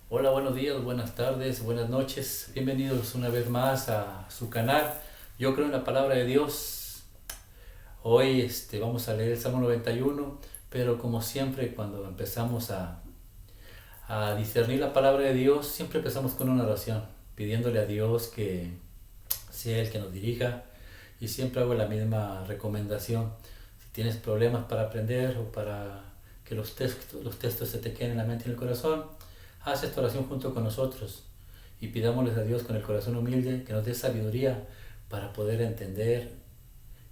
Hola, buenos días, buenas tardes, buenas noches. Bienvenidos una vez más a su canal. Yo creo en la palabra de Dios. Hoy vamos a leer el Salmo 91, pero como siempre cuando empezamos a discernir la palabra de Dios, siempre empezamos con una oración, pidiéndole a Dios que sea el que nos dirija. Y siempre hago la misma recomendación. Si tienes problemas para aprender o para que los textos se te queden en la mente y en el corazón, haz esta oración junto con nosotros y pidámosles a Dios con el corazón humilde que nos dé sabiduría para poder entender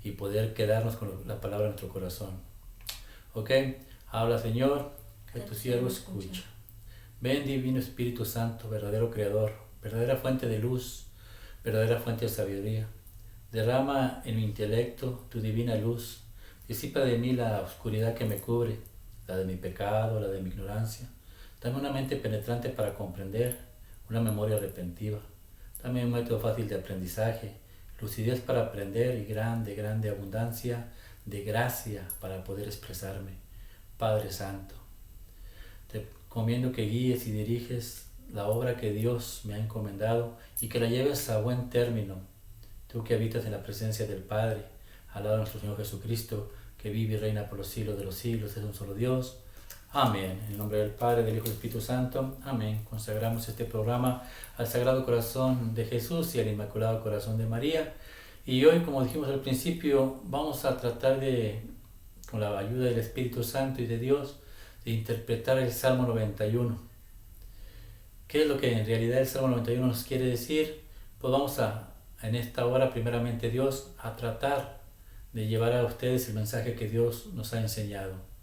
y poder quedarnos con la palabra en nuestro corazón. ¿Ok? Habla, Señor, que tu siervo escucha. Ven, Divino Espíritu Santo, verdadero Creador, verdadera fuente de luz, verdadera fuente de sabiduría. Derrama en mi intelecto tu divina luz. Disipa de mí la oscuridad que me cubre, la de mi pecado, la de mi ignorancia. Dame una mente penetrante para comprender, una memoria retentiva. Dame un método fácil de aprendizaje, lucidez para aprender y grande, grande abundancia de gracia para poder expresarme. Padre Santo, te encomiendo que guíes y diriges la obra que Dios me ha encomendado y que la lleves a buen término. Tú que habitas en la presencia del Padre, al lado de nuestro Señor Jesucristo, que vive y reina por los siglos de los siglos, es un solo Dios. Amén. En el nombre del Padre, del Hijo y del Espíritu Santo. Amén. Consagramos este programa al Sagrado Corazón de Jesús y al Inmaculado Corazón de María. Y hoy, como dijimos al principio, vamos a tratar de, con la ayuda del Espíritu Santo y de Dios, de interpretar el Salmo 91. ¿Qué es lo que en realidad el Salmo 91 nos quiere decir? Pues vamos en esta hora, primeramente Dios, a tratar de llevar a ustedes el mensaje que Dios nos ha enseñado.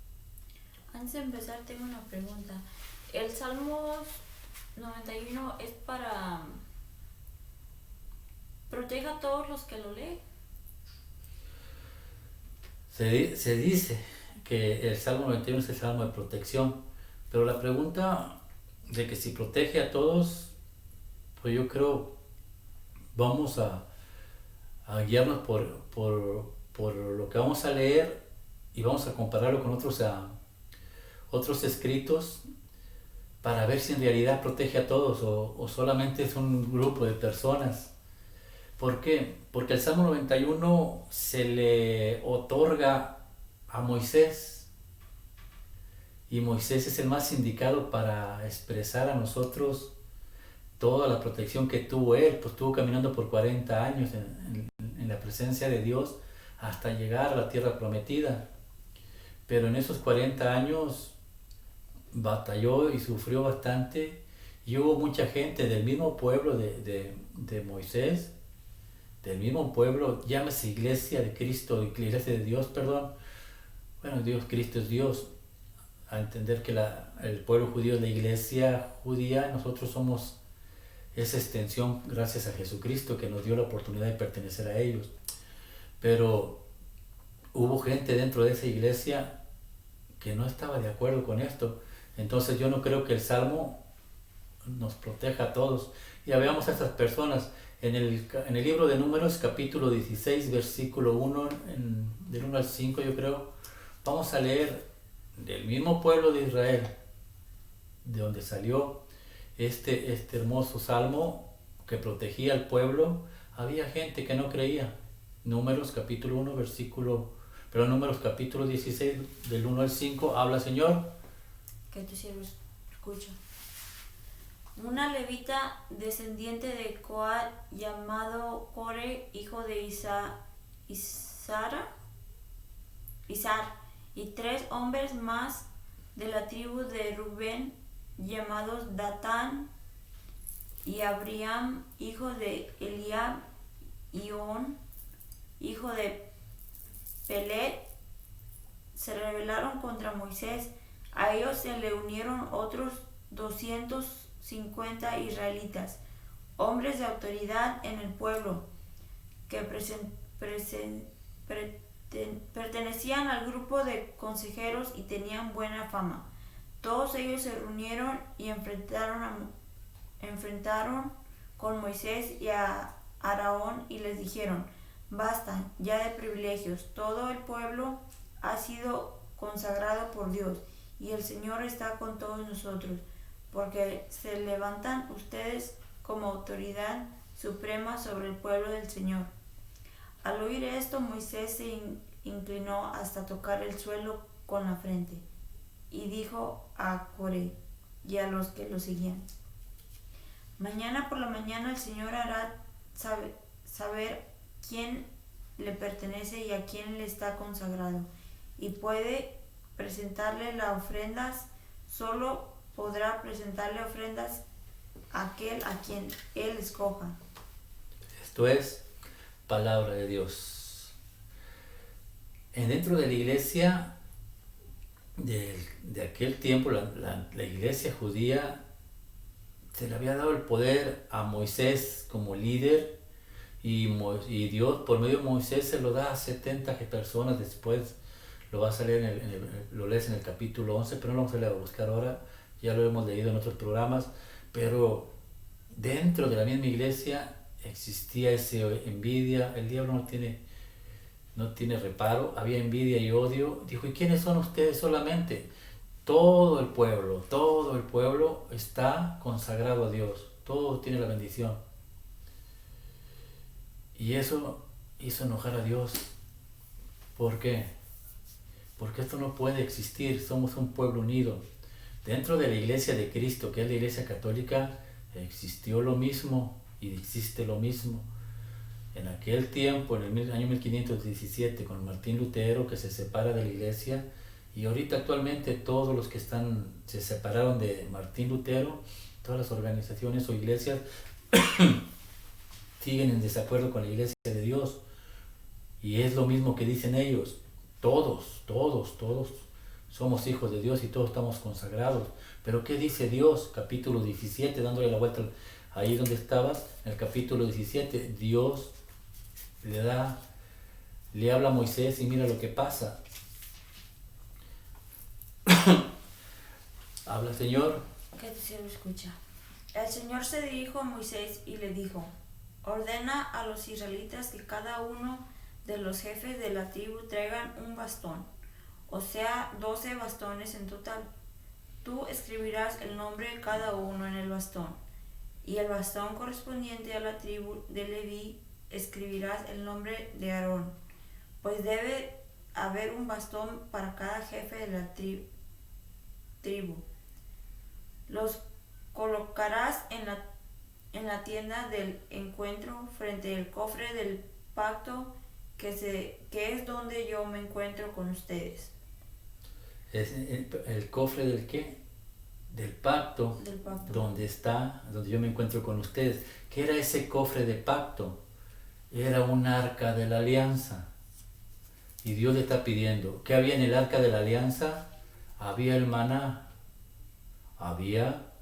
Antes de empezar, tengo una pregunta. ¿El Salmo 91 es para proteger a todos los que lo leen? Se dice que el Salmo 91 es el Salmo de protección, pero la pregunta de que si protege a todos, pues yo creo vamos a guiarnos por lo que vamos a leer y vamos a compararlo con otros escritos para ver si en realidad protege a todos o solamente es un grupo de personas. ¿Por qué? Porque el Salmo 91 se le otorga a Moisés y Moisés es el más indicado para expresar a nosotros toda la protección que tuvo él, pues estuvo caminando por 40 años en la presencia de Dios hasta llegar a la tierra prometida. Pero en esos 40 años batalló y sufrió bastante y hubo mucha gente del mismo pueblo de Moisés, del mismo pueblo, llámese Iglesia de Cristo, Iglesia de Dios, perdón. Bueno, Dios, Cristo es Dios. A entender que el pueblo judío es la iglesia judía, nosotros somos esa extensión gracias a Jesucristo que nos dio la oportunidad de pertenecer a ellos. Pero hubo gente dentro de esa iglesia que no estaba de acuerdo con esto. Entonces yo no creo que el Salmo nos proteja a todos. Ya veamos a estas personas. En el libro de Números, capítulo 16, versículo 1, del 1 al 5 yo creo, vamos a leer del mismo pueblo de Israel, de donde salió este hermoso salmo que protegía al pueblo. Había gente que no creía. Números capítulo 1, Números capítulo 16, del 1 al 5, habla, Señor. Que tu siervo escucha. Una levita descendiente de Coat llamado Core, hijo de Izar, y 3 hombres más de la tribu de Rubén, llamados Datán y Abriam, hijo de Eliab, y On, hijo de Pelet, se rebelaron contra Moisés. A ellos se le unieron otros 250 israelitas, hombres de autoridad en el pueblo, que pertenecían al grupo de consejeros y tenían buena fama. Todos ellos se reunieron y enfrentaron con Moisés y a Aarón y les dijeron: basta ya de privilegios, todo el pueblo ha sido consagrado por Dios y el Señor está con todos nosotros. porque se levantan ustedes como autoridad suprema sobre el pueblo del Señor. Al oír esto, Moisés se inclinó hasta tocar el suelo con la frente, y dijo a Coré y a los que lo seguían: Mañana por la mañana el Señor hará saber quién le pertenece y a quién le está consagrado, y puede presentarle las ofrendas. Solo podrá presentarle ofrendas a aquel a quien él escoja. Esto es palabra de Dios. Dentro de la iglesia de aquel tiempo, la iglesia judía, se le había dado el poder a Moisés como líder, y Dios por medio de Moisés se lo da a 70 personas. Después lo vas a leer lo lees en el capítulo 11, pero no lo vamos a leer a buscar ahora, ya lo hemos leído en otros programas. Pero dentro de la misma iglesia existía esa envidia. El diablo no tiene reparo, había envidia y odio. Dijo: ¿y quiénes son ustedes solamente? Todo el pueblo está consagrado a Dios, todo tiene la bendición. Y eso hizo enojar a Dios. ¿Por qué? Porque esto no puede existir. Somos un pueblo unido. Dentro de la iglesia de Cristo, que es la iglesia católica, existió lo mismo y existe lo mismo. En aquel tiempo, en el año 1517, con Martín Lutero, que se separa de la iglesia, y ahorita actualmente todos los que se separaron de Martín Lutero, todas las organizaciones o iglesias siguen en desacuerdo con la iglesia de Dios. Y es lo mismo que dicen ellos: todos somos hijos de Dios y todos estamos consagrados. Pero ¿qué dice Dios? Capítulo 17, dándole la vuelta ahí donde estabas, en el capítulo 17, Dios le habla a Moisés, y mira lo que pasa. Habla, Señor. Que tu siervo escucha. El Señor se dijo a Moisés y le dijo: ordena a los israelitas que cada uno de los jefes de la tribu traigan un bastón, o sea, 12 bastones en total. Tú escribirás el nombre de cada uno en el bastón, y el bastón correspondiente a la tribu de Leví escribirás el nombre de Aarón, pues debe haber un bastón para cada jefe de la tribu. Los colocarás en la tienda del encuentro frente al cofre del pacto, que es donde yo me encuentro con ustedes. Es el cofre del ¿qué? Del pacto. Donde yo me encuentro con ustedes. ¿Qué era ese cofre de pacto? Era un arca de la alianza. Y Dios le está pidiendo: ¿qué había en el arca de la alianza? Había el maná, había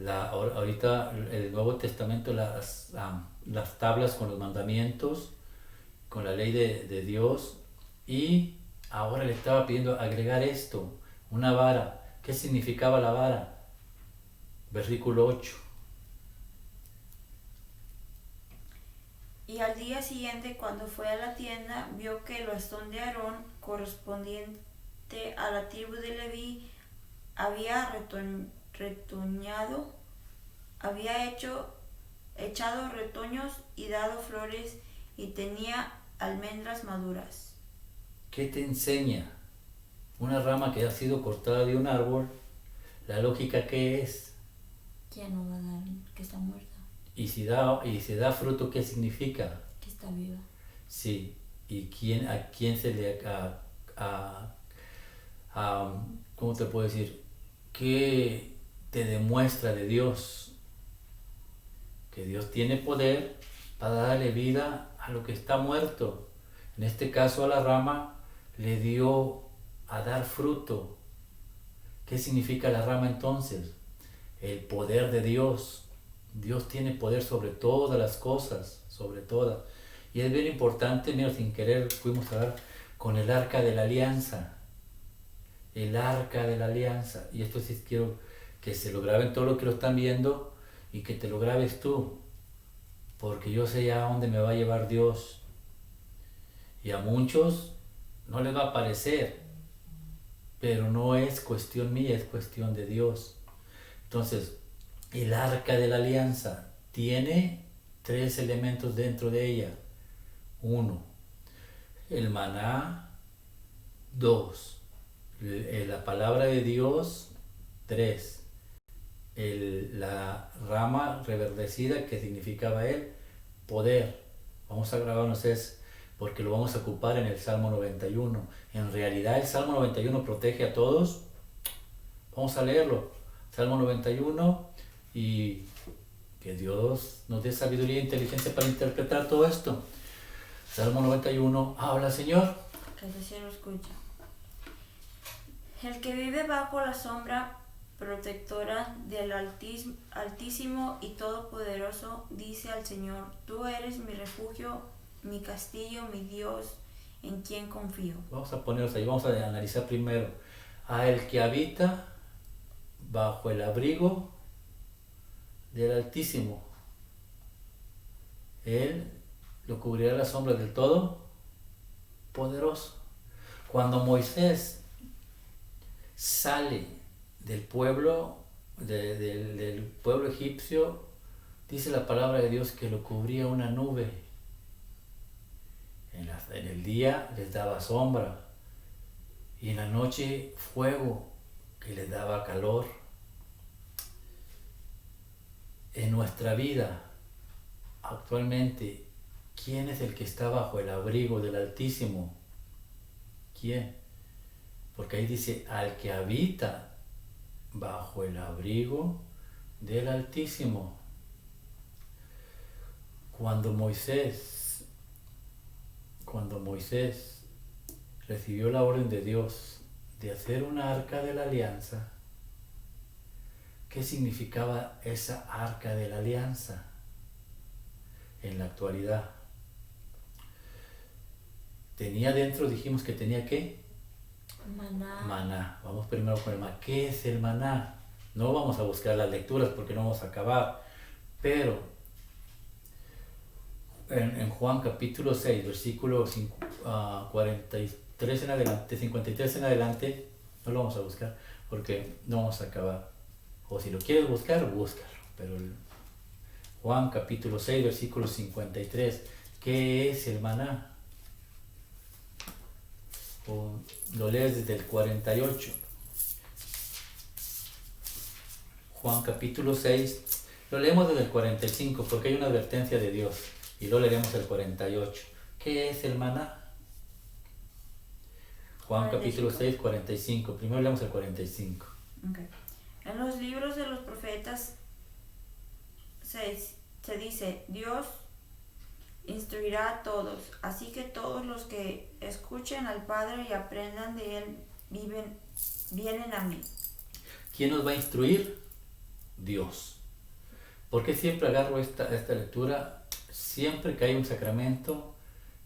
ahorita el Nuevo Testamento, las tablas con los mandamientos, con la ley de Dios. Y ahora le estaba pidiendo agregar esto, una vara. ¿Qué significaba la vara? Versículo 8. Y al día siguiente, cuando fue a la tienda, vio que el bastón de Aarón, correspondiente a la tribu de Leví, había retoñado, había echado retoños y dado flores, y tenía almendras maduras. ¿Qué te enseña? Una rama que ha sido cortada de un árbol, la lógica ¿qué es? ¿Quién no va a dar? Que está muerta. Y si da fruto, ¿qué significa? Que está viva. Sí. ¿Y a quién se le ¿cómo te puedo decir? ¿Qué te demuestra de Dios? Que Dios tiene poder para darle vida a lo que está muerto. En este caso, a la rama le dio a dar fruto. ¿Qué significa la rama entonces? El poder de Dios. Dios tiene poder sobre todas las cosas, sobre todas. Y es bien importante, mira, sin querer fuimos a dar con el arca de la alianza. El arca de la alianza. Y esto sí quiero que se lo graben todos los que lo están viendo, y que te lo grabes tú, porque yo sé ya a dónde me va a llevar Dios. Y a muchos no les va a parecer, pero no es cuestión mía, es cuestión de Dios. Entonces, el arca de la alianza tiene 3 elementos dentro de ella. 1, el maná. 2, la palabra de Dios. 3, la rama reverdecida, que significaba el poder. Vamos a grabarnos eso porque lo vamos a ocupar en el Salmo 91. En realidad el Salmo 91 protege a todos. Vamos a leerlo. Salmo 91, y que Dios nos dé sabiduría e inteligencia para interpretar todo esto. Salmo 91, habla Señor. Que el cielo escucha. El que vive bajo la sombra protectora del Altísimo y Todopoderoso dice al Señor: tú eres mi refugio, mi castillo, mi Dios, en quien confío. Vamos a ponernos ahí, vamos a analizar primero. A el que habita bajo el abrigo del Altísimo, Él lo cubrirá la sombra del Todopoderoso. Cuando Moisés sale del pueblo, del pueblo egipcio, dice la palabra de Dios que lo cubría una nube. En el día les daba sombra y en la noche fuego que les daba calor. En nuestra vida, actualmente, ¿quién es el que está bajo el abrigo del Altísimo? ¿Quién? Porque ahí dice, al que habita bajo el abrigo del Altísimo. Cuando Moisés recibió la orden de Dios de hacer una arca de la alianza, ¿qué significaba esa arca de la alianza en la actualidad? Tenía dentro, dijimos que tenía ¿qué? Maná. Vamos primero con el maná. ¿Qué es el maná? No vamos a buscar las lecturas porque no vamos a acabar, pero en Juan capítulo 6, versículo 43 en adelante, 53 en adelante, no lo vamos a buscar porque no vamos a acabar. O si lo quieres buscar, búscalo. Pero Juan capítulo 6, versículo 53, ¿qué es el maná? O lo lees desde el 48. Juan capítulo 6, lo leemos desde el 45 porque hay una advertencia de Dios. Y luego leeremos el 48. ¿Qué es el maná? Juan 45. Capítulo 6, 45. Primero leemos el 45. Okay. En los libros de los profetas se dice: Dios instruirá a todos, así que todos los que escuchen al Padre y aprendan de Él vienen a mí. ¿Quién nos va a instruir? Dios. ¿Por qué siempre agarro esta lectura? Siempre que hay un sacramento,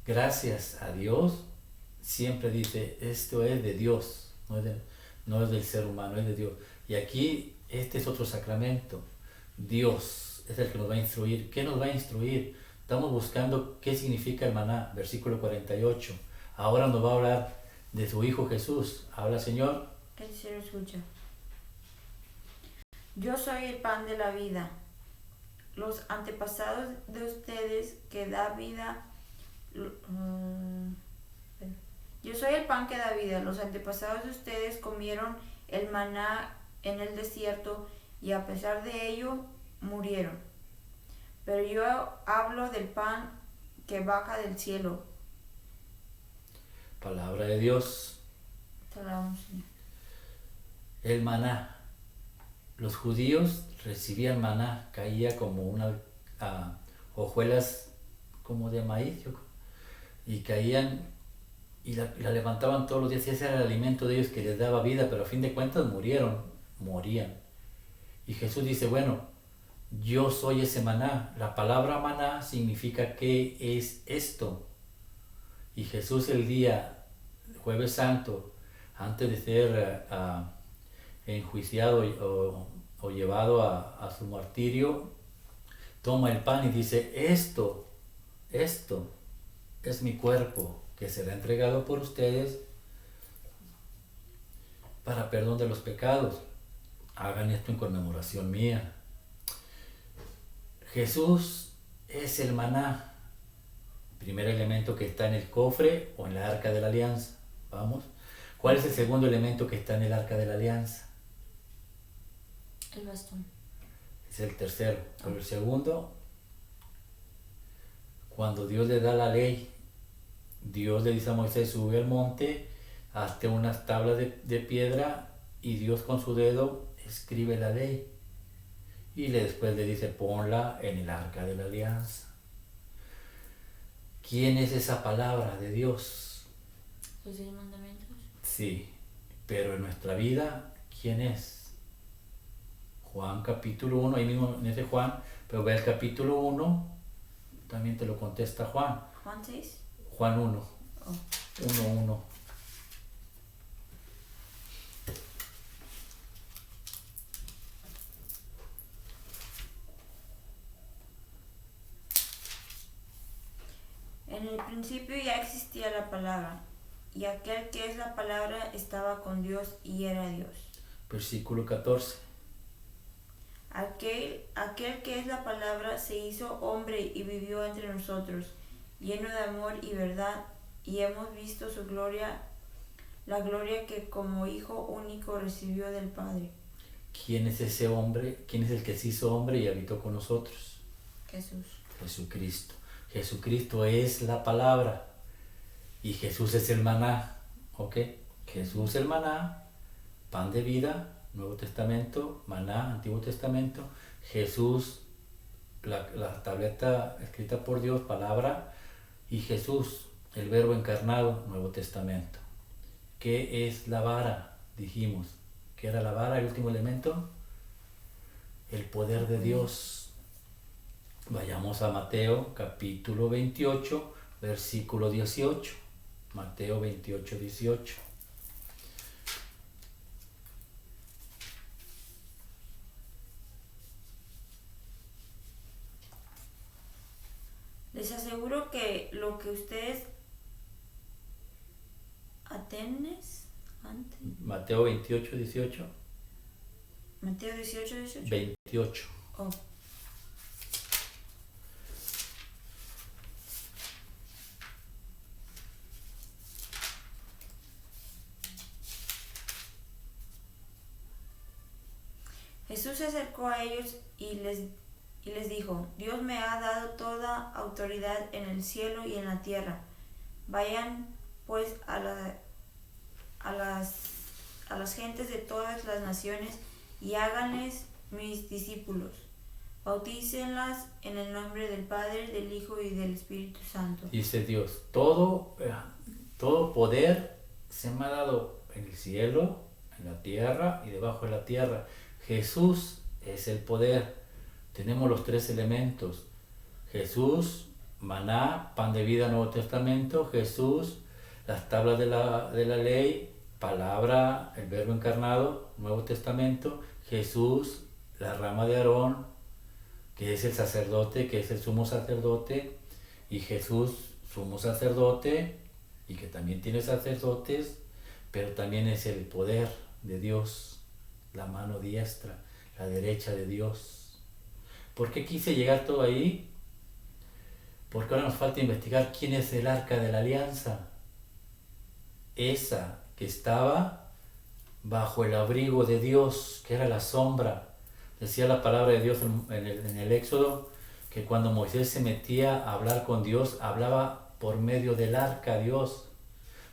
gracias a Dios, siempre dice, esto es de Dios, no es del ser humano, es de Dios. Y aquí, este es otro sacramento. Dios es el que nos va a instruir. ¿Qué nos va a instruir? Estamos buscando qué significa el maná, versículo 48. Ahora nos va a hablar de su Hijo Jesús. Habla, Señor. Que el cielo escucha. Yo soy el pan de la vida. Los antepasados de ustedes que da vida. Yo soy el pan que da vida. Los antepasados de ustedes comieron el maná en el desierto y a pesar de ello murieron. Pero yo hablo del pan que baja del cielo. Palabra de Dios. El maná. Los judíos recibían maná, caía como unas hojuelas como de maíz, y caían y la levantaban todos los días, y ese era el alimento de ellos que les daba vida, pero a fin de cuentas morían. Y Jesús dice, bueno, yo soy ese maná. La palabra maná significa ¿qué es esto? Y Jesús el día Jueves Santo, antes de ser enjuiciado o llevado a su martirio, toma el pan y dice, esto es mi cuerpo que será entregado por ustedes para perdón de los pecados. Hagan esto en conmemoración mía. Jesús es el maná, primer elemento que está en el cofre o en la arca de la alianza. Vamos. ¿Cuál es el segundo elemento que está en el arca de la alianza? El bastón. Es el tercero. Pero el segundo, cuando Dios le da la ley, Dios le dice a Moisés: sube al monte, hazte unas tablas de piedra, y Dios con su dedo escribe la ley. Y después le dice: ponla en el arca de la alianza. ¿Quién es esa palabra de Dios? Los 10 mandamientos. Sí, pero en nuestra vida, ¿quién es? Juan capítulo 1, ahí mismo en ese Juan, pero ve el capítulo 1, también te lo contesta Juan. Juan 6. Juan 1, Oh. 1:1. En el principio ya existía la palabra, y aquel que es la palabra estaba con Dios y era Dios. Versículo 14. Aquel que es la palabra se hizo hombre y vivió entre nosotros, lleno de amor y verdad, y hemos visto su gloria, la gloria que como Hijo único recibió del Padre. ¿Quién es ese hombre? ¿Quién es el que se hizo hombre y habitó con nosotros? Jesús. Jesucristo. Jesucristo es la palabra y Jesús es el maná. ¿Ok? Jesús el maná, pan de vida, Nuevo Testamento, maná, Antiguo Testamento. Jesús, la tableta escrita por Dios, palabra, y Jesús, el verbo encarnado, Nuevo Testamento. ¿Qué es la vara? Dijimos. ¿Qué era la vara, el último elemento? El poder de Dios. Vayamos a Mateo capítulo 28, versículo 18. Mateo 28, 18. Les aseguro que lo que ustedes Mateo 28, 18. Mateo 18, 18. 28. Oh. Jesús se acercó a ellos y les dijo: Dios me ha dado toda autoridad en el cielo y en la tierra. Vayan pues a las gentes de todas las naciones y háganles mis discípulos. Bautícenlas en el nombre del Padre, del Hijo y del Espíritu Santo. Dice Dios: todo poder se me ha dado en el cielo, en la tierra y debajo de la tierra. Jesús es el poder. Tenemos los tres elementos: Jesús, maná, pan de vida, Nuevo Testamento; Jesús, las tablas de la ley, palabra, el verbo encarnado, Nuevo Testamento; Jesús, la rama de Aarón, que es el sacerdote, que es el sumo sacerdote; y Jesús, sumo sacerdote, y que también tiene sacerdotes, pero también es el poder de Dios, la mano diestra, la derecha de Dios. ¿Por qué quise llegar todo ahí? Porque ahora nos falta investigar quién es el arca de la alianza. Esa que estaba bajo el abrigo de Dios, que era la sombra. Decía la palabra de Dios en el Éxodo, que cuando Moisés se metía a hablar con Dios, hablaba por medio del arca Dios,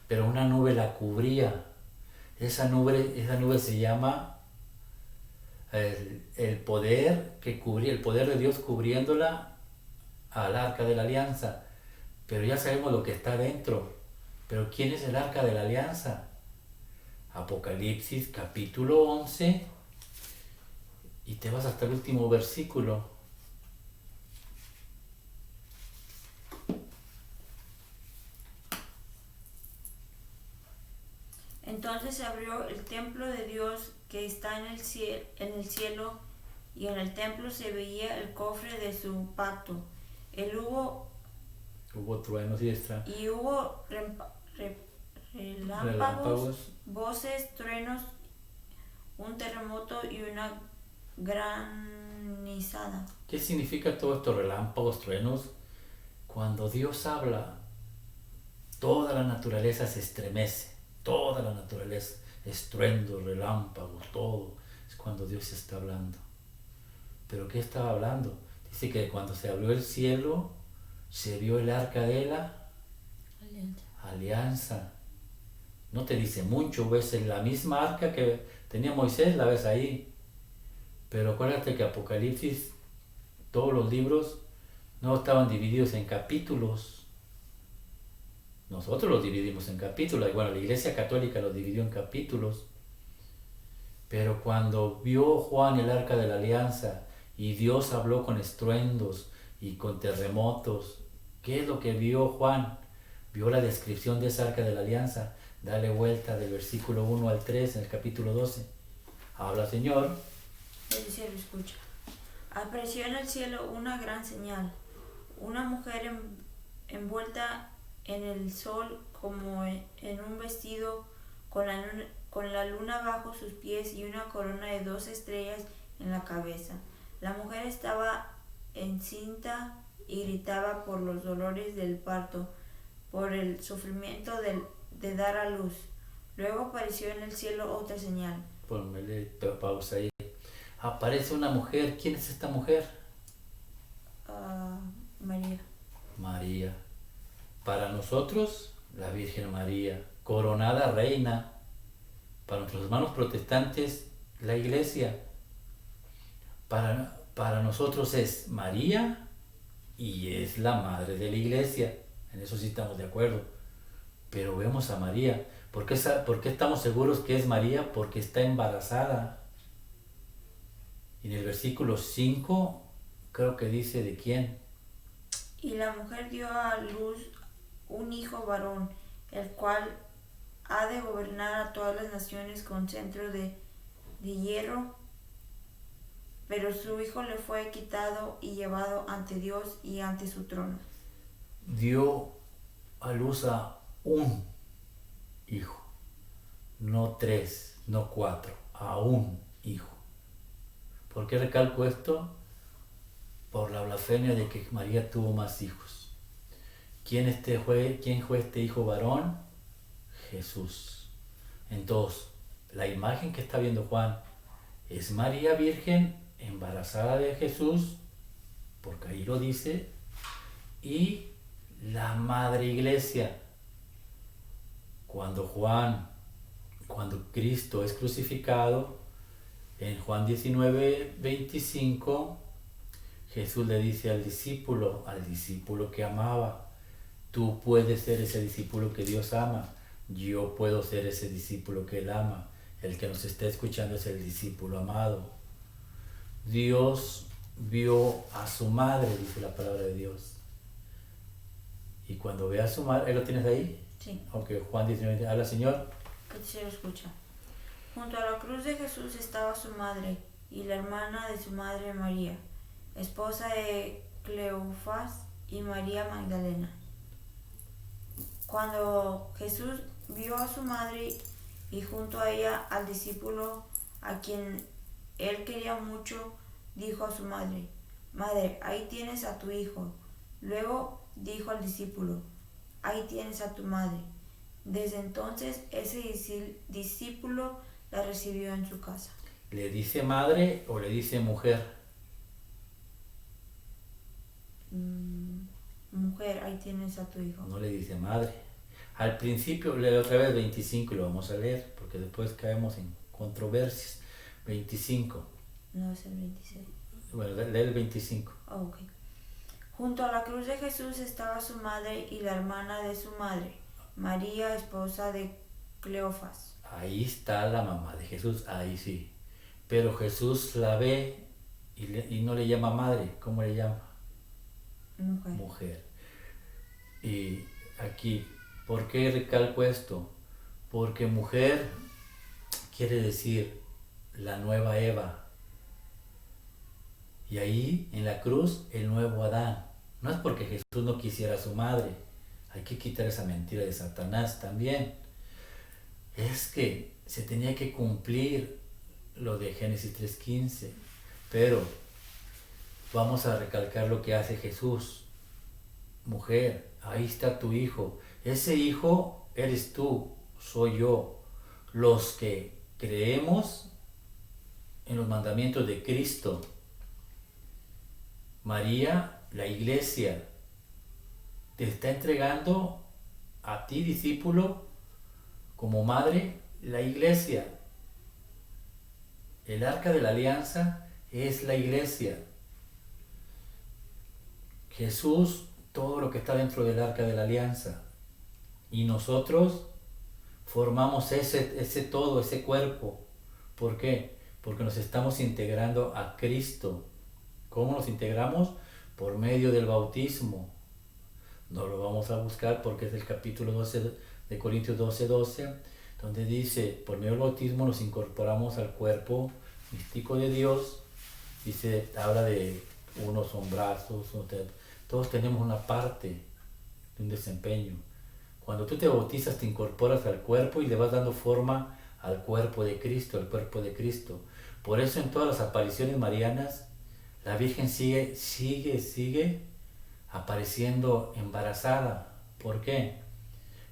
pero una nube la cubría. Esa nube se llama el poder que cubría, el poder de Dios cubriéndola al arca de la alianza. Pero ya sabemos lo que está dentro. Pero ¿quién es el arca de la alianza? Apocalipsis capítulo 11, y te vas hasta el último versículo. Entonces se abrió el templo de Dios que está en el cielo, y en el templo se veía el cofre de su pacto. Hubo truenos y y hubo relámpagos, voces, truenos, un terremoto y una granizada. ¿Qué significa todo esto, relámpagos, truenos? Cuando Dios habla, toda la naturaleza se estremece, toda la naturaleza, estruendo, relámpagos, todo, es cuando Dios está hablando. ¿Pero qué estaba hablando? Dice que cuando se abrió el cielo, se vio el arca de la alianza. No te dice mucho, ves en la misma arca que tenía Moisés, la ves ahí. Pero acuérdate que Apocalipsis, todos los libros, no estaban divididos en capítulos. Nosotros los dividimos en capítulos. Bueno, la Iglesia Católica los dividió en capítulos. Pero cuando vio Juan el arca de la alianza y Dios habló con estruendos y con terremotos, ¿qué es lo que vio Juan? Vio la descripción de esa arca de la alianza. Dale vuelta del versículo 1 al 3 en el capítulo 12. Habla, Señor. El cielo escucha. Apareció en el cielo una gran señal, una mujer envuelta en el sol como en un vestido, con la luna bajo sus pies y una corona de 2 estrellas en la cabeza. La mujer estaba encinta y gritaba por los dolores del parto, por el sufrimiento de dar a luz. Luego apareció en el cielo otra señal. Ponmele pausa ahí. Aparece una mujer. ¿Quién es esta mujer? María. María. Para nosotros, la Virgen María, coronada reina. Para nuestros hermanos protestantes, la Iglesia. Para nosotros es María y es la madre de la Iglesia. En eso sí estamos de acuerdo. Pero vemos a María. ¿Por qué estamos seguros que es María? Porque está embarazada. Y en el versículo 5 creo que dice de quién. Y la mujer dio a luz un hijo varón, el cual ha de gobernar a todas las naciones con cetro de hierro. Pero su hijo le fue quitado y llevado ante Dios y ante su trono. Dio a luz a un hijo, no 3, no 4, a un hijo. ¿Por qué recalco esto? Por la blasfemia de que María tuvo más hijos. ¿Quién fue este hijo varón? Jesús. Entonces, la imagen que está viendo Juan es María Virgen embarazada de Jesús, porque ahí lo dice, y la Madre Iglesia. Cuando Cristo es crucificado, en Juan 19:25, Jesús le dice al discípulo que amaba, tú puedes ser ese discípulo que Dios ama, yo puedo ser ese discípulo que Él ama. El que nos está escuchando es el discípulo amado. Dios vio a su madre, dice la palabra de Dios. Y cuando ve a su madre, ¿lo tienes ahí? Sí. Aunque Juan 19, habla, Señor. Que se lo escucha. Junto a la cruz de Jesús estaba su madre y la hermana de su madre María, esposa de Cleofás y María Magdalena. Cuando Jesús vio a su madre y junto a ella al discípulo a quien él quería mucho, dijo a su madre, Madre, ahí tienes a tu hijo. Luego dijo al discípulo, ahí tienes a tu madre. Desde entonces ese discípulo la recibió en su casa. ¿Le dice madre o le dice mujer? Mujer, ahí tienes a tu hijo. No le dice madre. Al principio, lee otra vez 25 y lo vamos a leer, porque después caemos en controversias. 25. No, es el 26. Bueno, lee el 25. Ok. Junto a la cruz de Jesús estaba su madre y la hermana de su madre, María, esposa de Cleofás. Ahí está la mamá de Jesús, ahí sí. Pero Jesús la ve y no le llama madre, ¿cómo le llama? Mujer. Y aquí, ¿por qué recalco esto? Porque mujer quiere decir la nueva Eva. Y ahí en la cruz el nuevo Adán. No es porque Jesús no quisiera a su madre. Hay que quitar esa mentira de Satanás también. Es que se tenía que cumplir lo de Génesis 3:15, pero vamos a recalcar lo que hace Jesús. Mujer, ahí está tu hijo. Ese hijo eres tú, soy yo. Los que creemos en los mandamientos de Cristo. María, la iglesia, te está entregando a ti, discípulo, como madre, la iglesia. El arca de la alianza es la iglesia. Jesús, todo lo que está dentro del arca de la alianza. Y nosotros formamos ese todo, ese cuerpo. ¿Por qué? Porque nos estamos integrando a Cristo. ¿Cómo nos integramos? Por medio del bautismo. No lo vamos a buscar porque es el capítulo 12 de Corintios 12:12, donde dice, por medio del bautismo nos incorporamos al cuerpo místico de Dios. Dice, habla de unos son brazos, todos tenemos una parte de un desempeño. Cuando tú te bautizas te incorporas al cuerpo y le vas dando forma al cuerpo de Cristo, al cuerpo de Cristo. Por eso en todas las apariciones marianas la Virgen sigue apareciendo embarazada. ¿Por qué?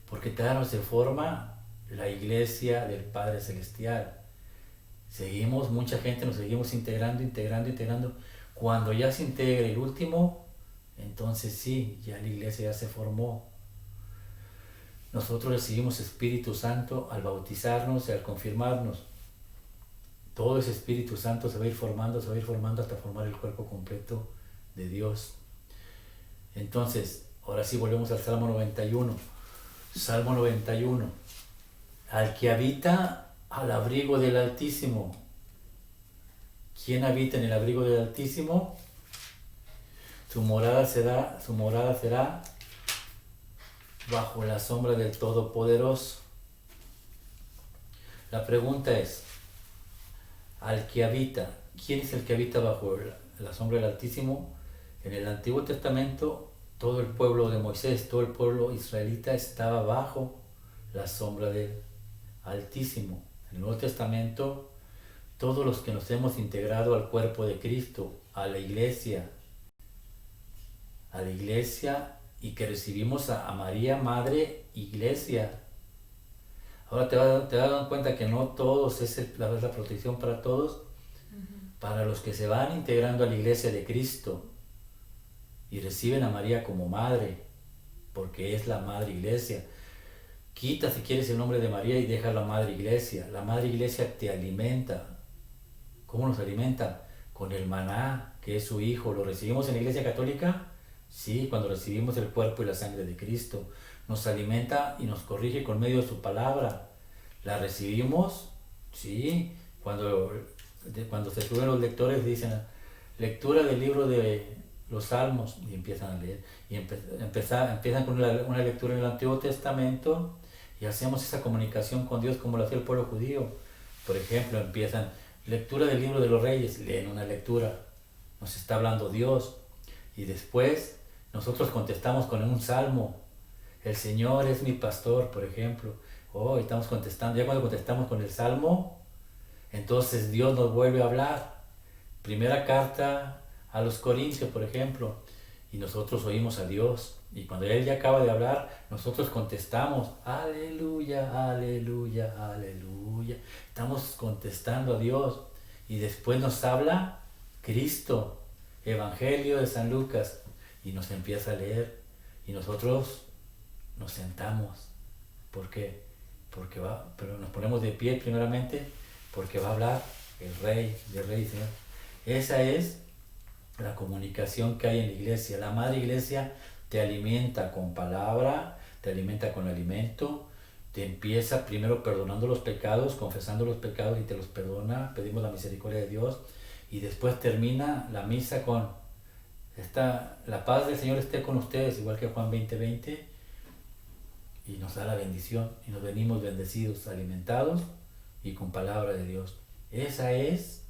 Porque tal se forma la iglesia del Padre Celestial. Mucha gente nos seguimos integrando. Cuando ya se integra el último, entonces sí, ya la iglesia ya se formó. Nosotros recibimos Espíritu Santo al bautizarnos y al confirmarnos. Todo ese Espíritu Santo se va a ir formando hasta formar el cuerpo completo de Dios. Entonces, ahora sí volvemos al Salmo 91. Salmo 91. Al que habita al abrigo del Altísimo. ¿Quién habita en el abrigo del Altísimo? Su morada será bajo la sombra del Todopoderoso. La pregunta es, al que habita, ¿quién es el que habita bajo la sombra del Altísimo? En el Antiguo Testamento, todo el pueblo de Moisés, todo el pueblo israelita estaba bajo la sombra del Altísimo. En el Nuevo Testamento, todos los que nos hemos integrado al cuerpo de Cristo, a la iglesia y que recibimos a María, Madre Iglesia. Ahora te vas dando cuenta que no todos es la protección para todos, para los que se van integrando a la iglesia de Cristo y reciben a María como madre, porque es la Madre Iglesia. Quita si quieres el nombre de María y deja la Madre Iglesia. La Madre Iglesia te alimenta. ¿Cómo nos alimenta? Con el maná, que es su Hijo. ¿Lo recibimos en la Iglesia Católica? Sí, cuando recibimos el cuerpo y la sangre de Cristo. Nos alimenta y nos corrige con medio de su palabra. ¿La recibimos? Sí. Cuando se suben los lectores dicen, lectura del libro de los Salmos, y empiezan a leer. Y empiezan con una lectura en el Antiguo Testamento y hacemos esa comunicación con Dios como lo hacía el pueblo judío. Por ejemplo, empiezan lectura del libro de los Reyes, leen una lectura, nos está hablando Dios, y después nosotros contestamos con un salmo. El Señor es mi pastor, por ejemplo. Estamos contestando. Ya cuando contestamos con el salmo, entonces Dios nos vuelve a hablar. Primera carta a los Corintios, por ejemplo, y nosotros oímos a Dios. Y cuando Él ya acaba de hablar, nosotros contestamos, aleluya, aleluya, aleluya. Estamos contestando a Dios. Y después nos habla Cristo, Evangelio de San Lucas, y nos empieza a leer. Y nosotros nos sentamos. ¿Por qué? Pero nos ponemos de pie primeramente, porque va a hablar el Rey de Reyes, Señor. Esa es la comunicación que hay en la iglesia. La Madre Iglesia te alimenta con palabra, te alimenta con alimento, te empieza primero perdonando los pecados, confesando los pecados y te los perdona, pedimos la misericordia de Dios, y después termina la misa con la paz del Señor esté con ustedes, igual que Juan 20:20, y nos da la bendición y nos venimos bendecidos, alimentados y con palabra de Dios. Esa es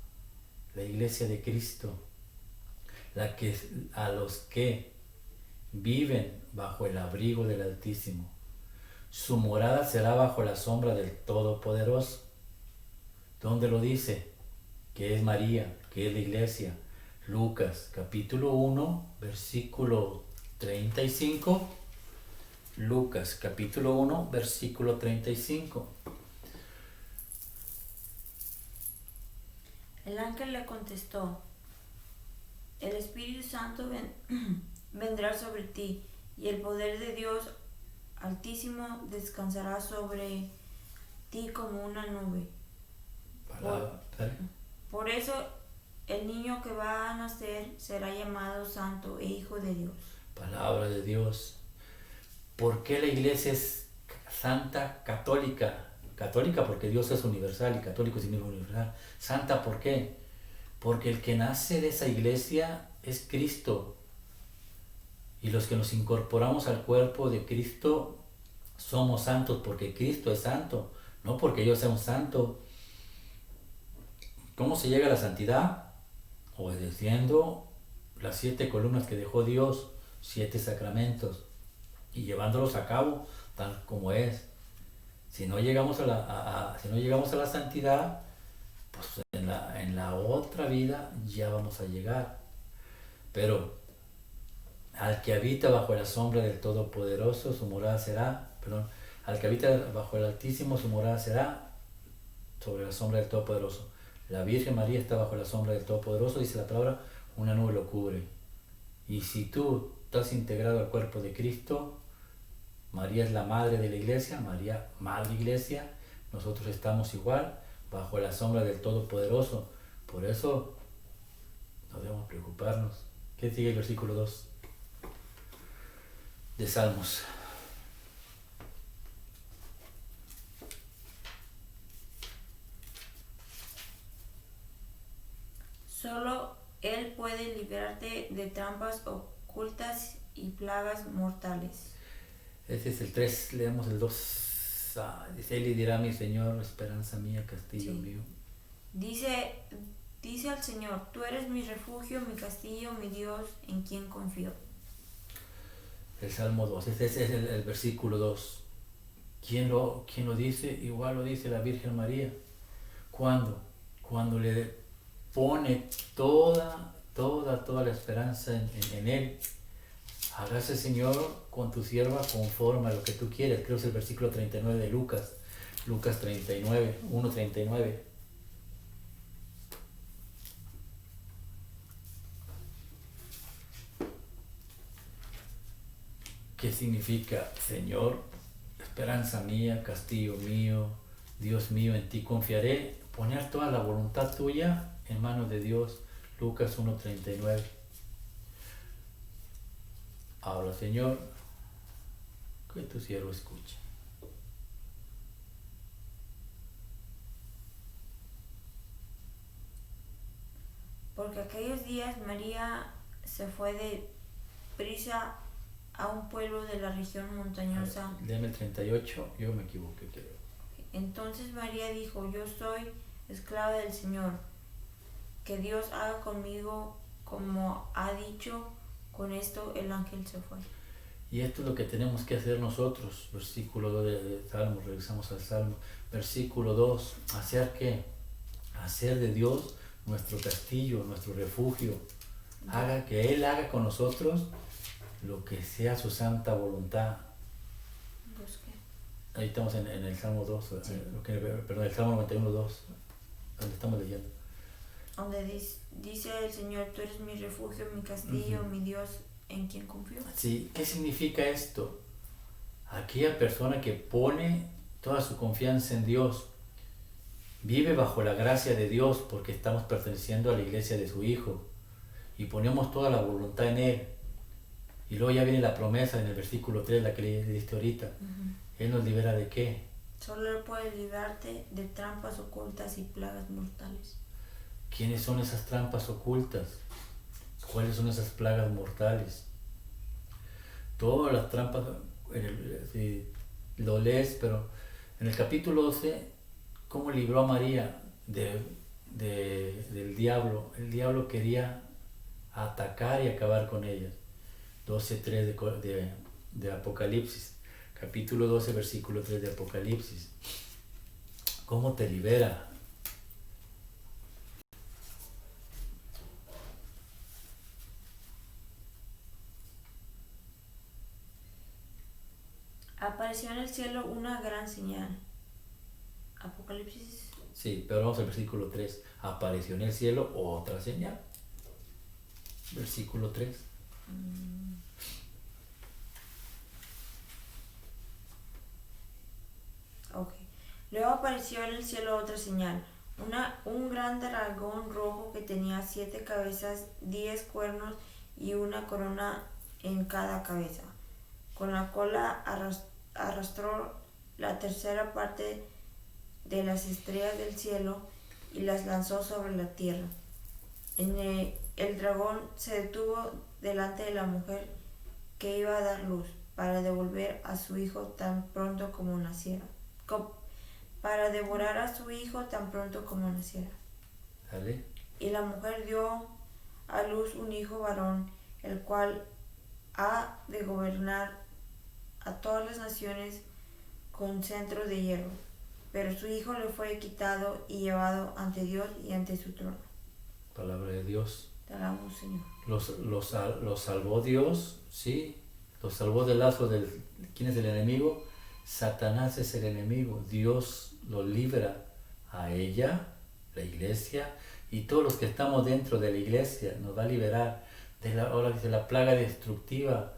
la iglesia de Cristo, a los que viven bajo el abrigo del Altísimo. Su morada será bajo la sombra del Todopoderoso. ¿Dónde lo dice? que es María, que es la iglesia. Lucas capítulo 1, versículo 35. Lucas capítulo 1, versículo 35. El ángel le contestó: el Espíritu Santo vendrá sobre ti, y el poder de Dios Altísimo descansará sobre ti como una nube. Por eso el niño que va a nacer será llamado Santo e Hijo de Dios. Palabra de Dios. ¿Por qué la iglesia es santa, católica? Católica porque Dios es universal y católico es universal. Santa, ¿por qué? Porque el que nace de esa iglesia es Cristo. Y los que nos incorporamos al cuerpo de Cristo somos santos porque Cristo es santo, no porque yo sea un santo. ¿Cómo se llega a la santidad? Obedeciendo las 7 columnas que dejó Dios, 7 sacramentos, y llevándolos a cabo tal como es. Si no llegamos a la santidad, pues en la otra vida ya vamos a llegar. Pero al que habita bajo la sombra del Todopoderoso, su morada será, al que habita bajo el Altísimo, su morada será sobre la sombra del Todopoderoso. La Virgen María está bajo la sombra del Todopoderoso, dice la palabra, una nube lo cubre. Y si tú estás integrado al cuerpo de Cristo, María es la madre de la iglesia, María, madre iglesia, nosotros estamos igual, bajo la sombra del Todopoderoso. Por eso no debemos preocuparnos. ¿Qué sigue el versículo 2 de Salmos? Solo Él puede librarte de trampas ocultas y plagas mortales. Ese es el 3, leemos el 2. Dice, Él y dirá mi Señor, esperanza mía, castillo mío. Dice al Señor: tú eres mi refugio, mi castillo, mi Dios, en quien confío. El Salmo 2, ese es el versículo 2. ¿Quién lo dice? Igual lo dice la Virgen María. ¿Cuándo? Cuando le pone toda la esperanza en Él. Hágase, Señor, con tu sierva conforme a lo que tú quieres. Creo que es el versículo 39 de Lucas. Lucas 39, 1:39. ¿Qué significa? Señor, esperanza mía, castillo mío, Dios mío, en ti confiaré. Poner toda la voluntad tuya en manos de Dios. Lucas 1:39. Habla, Señor, que tu siervo escuche. Porque aquellos días María se fue de prisa a un pueblo de la región montañosa. Léeme el 38, yo me equivoqué, creo. Entonces María dijo: yo soy esclava del Señor, que Dios haga conmigo como ha dicho. Con esto el ángel se fue. Y esto es lo que tenemos que hacer nosotros. Versículo 2 de Salmo, regresamos al Salmo. Versículo 2, ¿hacer qué? Hacer de Dios nuestro castillo, nuestro refugio. Que Él haga con nosotros lo que sea su santa voluntad. Ahí estamos en el Salmo 2, sí. El Salmo 91, 2, donde estamos leyendo. Donde dice el Señor: tú eres mi refugio, mi castillo, mi Dios, en quien confío. Sí, ¿qué significa esto? Aquella persona que pone toda su confianza en Dios, vive bajo la gracia de Dios porque estamos perteneciendo a la iglesia de su Hijo y ponemos toda la voluntad en Él. Y luego ya viene la promesa en el versículo 3, la que le diste ahorita. Él nos libera ¿de qué? Solo Él puede librarte de trampas ocultas y plagas mortales. ¿Quiénes son esas trampas ocultas? ¿Cuáles son esas plagas mortales? Todas las trampas, si lo lees, pero en el capítulo 12, ¿cómo libró a María del diablo? El diablo quería atacar y acabar con ella. 12:3 de Apocalipsis. Capítulo 12, versículo 3 de Apocalipsis. ¿Cómo te libera? Apareció en el cielo una gran señal. Apocalipsis. Sí, pero vamos al versículo 3. Apareció en el cielo otra señal. Versículo 3. Ok. Luego apareció en el cielo otra señal. Un gran dragón rojo que tenía 7 cabezas, 10 cuernos y una corona en cada cabeza. Con la cola arrastró la tercera parte de las estrellas del cielo y las lanzó sobre la tierra. El dragón se detuvo delante de la mujer que iba a dar luz para devolver a su hijo tan pronto como naciera. Para devorar a su hijo tan pronto como naciera. Dale. Y la mujer dio a luz un hijo varón, el cual ha de gobernar a todas las naciones con cetro de hierro. Pero su hijo le fue quitado y llevado ante Dios y ante su trono. Palabra de Dios. Te alabamos, Señor. Los salvó Dios, sí. Los salvó del lazo del... ¿Quién es el enemigo? Satanás es el enemigo. Dios lo libra a ella, la iglesia, y todos los que estamos dentro de la iglesia nos va a liberar ahora dice la plaga destructiva.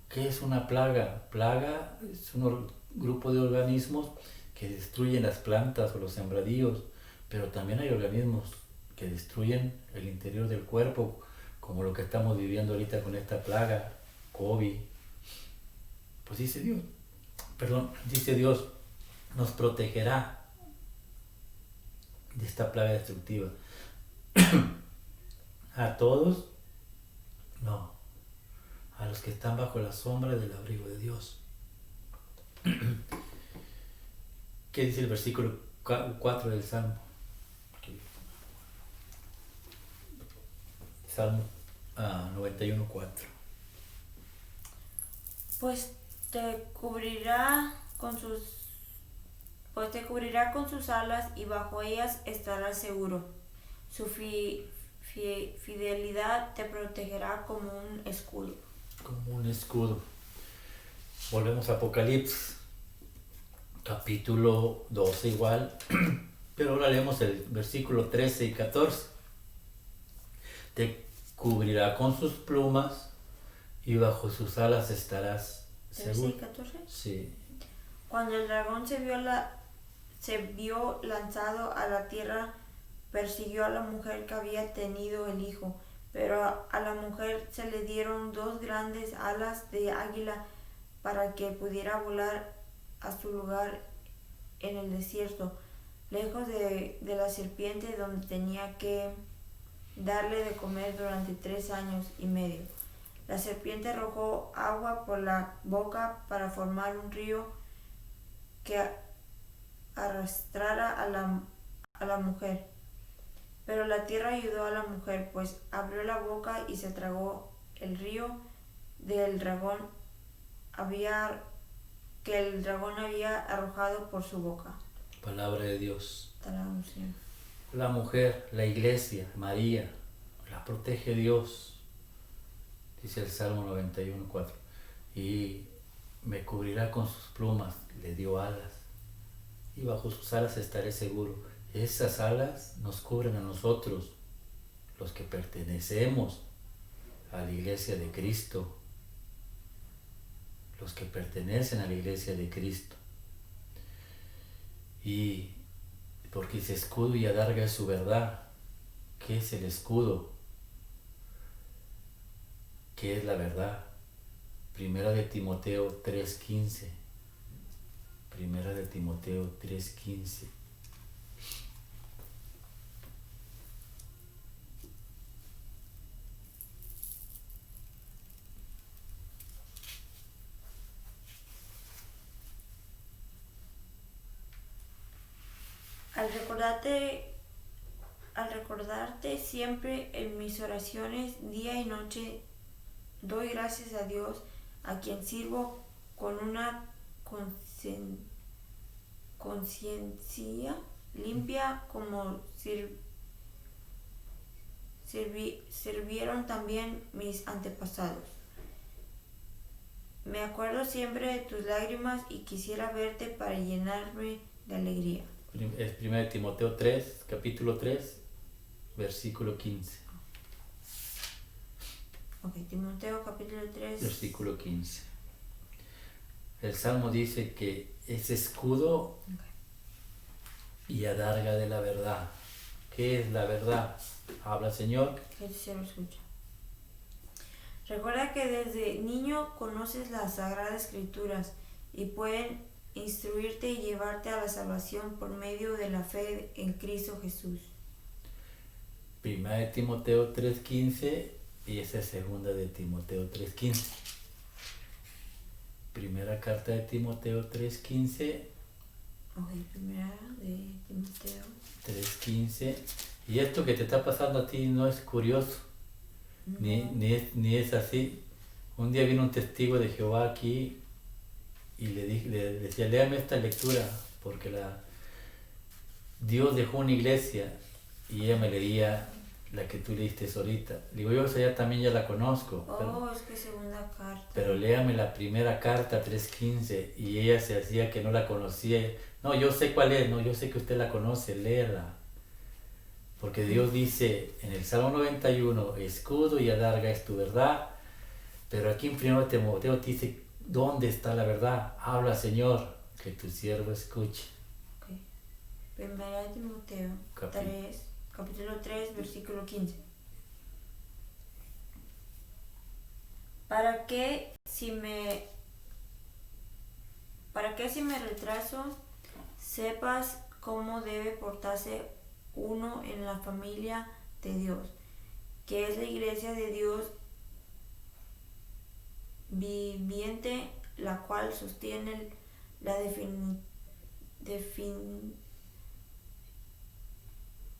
¿Qué es una plaga? Plaga es un grupo de organismos que destruyen las plantas o los sembradíos, pero también hay organismos que destruyen el interior del cuerpo, como lo que estamos viviendo ahorita con esta plaga, COVID. Pues dice Dios, nos protegerá de esta plaga destructiva. ¿A todos? No. A los que están bajo la sombra del abrigo de Dios. ¿Qué dice el versículo 4 del Salmo? Salmo 91:4. Pues te cubrirá con sus alas y bajo ellas estarás seguro. Su fidelidad te protegerá como un escudo. Como un escudo. Volvemos a Apocalipsis, capítulo 12 igual, pero ahora leemos el versículo 13 y 14. Te cubrirá con sus plumas y bajo sus alas estarás seguro. ¿13 y 14? Sí. Cuando el dragón se vio lanzado a la tierra, persiguió a la mujer que había tenido el hijo, pero a la mujer se le dieron 2 grandes alas de águila para que pudiera volar a su lugar en el desierto, lejos de la serpiente donde tenía que darle de comer durante 3 años y medio. La serpiente arrojó agua por la boca para formar un río que arrastrara a la mujer. Pero la tierra ayudó a la mujer, pues abrió la boca y se tragó el río del dragón que el dragón había arrojado por su boca. Palabra de Dios. Te alabamos, Señor. La mujer, la iglesia, María, la protege Dios, dice el Salmo 91:4. Y me cubrirá con sus plumas, le dio alas, y bajo sus alas estaré seguro. Esas alas nos cubren a nosotros, los que pertenecemos a la iglesia de Cristo, los que pertenecen a la iglesia de Cristo. Y porque ese escudo y adarga es su verdad. ¿Qué es el escudo? ¿Qué es la verdad? Primera de Timoteo 3:15. Primera de Timoteo 3:15. Al recordarte siempre en mis oraciones día y noche, doy gracias a Dios, a quien sirvo con una conciencia limpia, como sirvieron también mis antepasados. Me acuerdo siempre de tus lágrimas y quisiera verte para llenarme de alegría. Es 1 Timoteo 3, capítulo 3, versículo 15. Ok, Timoteo capítulo 3. Versículo 15. El Salmo dice que es escudo y adarga de la verdad. ¿Qué es la verdad? Habla, Señor. Que se lo escucha. Recuerda que desde niño conoces las Sagradas Escrituras y pueden instruirte y llevarte a la salvación por medio de la fe en Cristo Jesús. 1 Timoteo 3:15 y esa es 2 de Timoteo 3:15. Primera carta de Timoteo 3:15. Ok, primera de Timoteo 3:15. Y esto que te está pasando a ti no es curioso, no. ni es así. Un día vino un testigo de Jehová aquí y le decía, léame esta lectura, porque Dios dejó una iglesia y ella me leía la que tú leíste ahorita. Digo, yo esa ya también ya la conozco. Es que segunda carta. Pero léame la primera carta 3:15 y ella se hacía que no la conocía. No, yo sé cuál es, no, yo sé que usted la conoce, léala. Porque Dios dice en el Salmo 91, escudo y adarga es tu verdad. Pero aquí en 1 Timoteo te dice, ¿dónde está la verdad? Habla, Señor, que tu siervo escuche. Okay. Primera de Timoteo 3, capítulo 3, versículo 15. ¿Para qué si me retraso, sepas cómo debe portarse uno en la familia de Dios, que es la iglesia de Dios viviente, la cual sostiene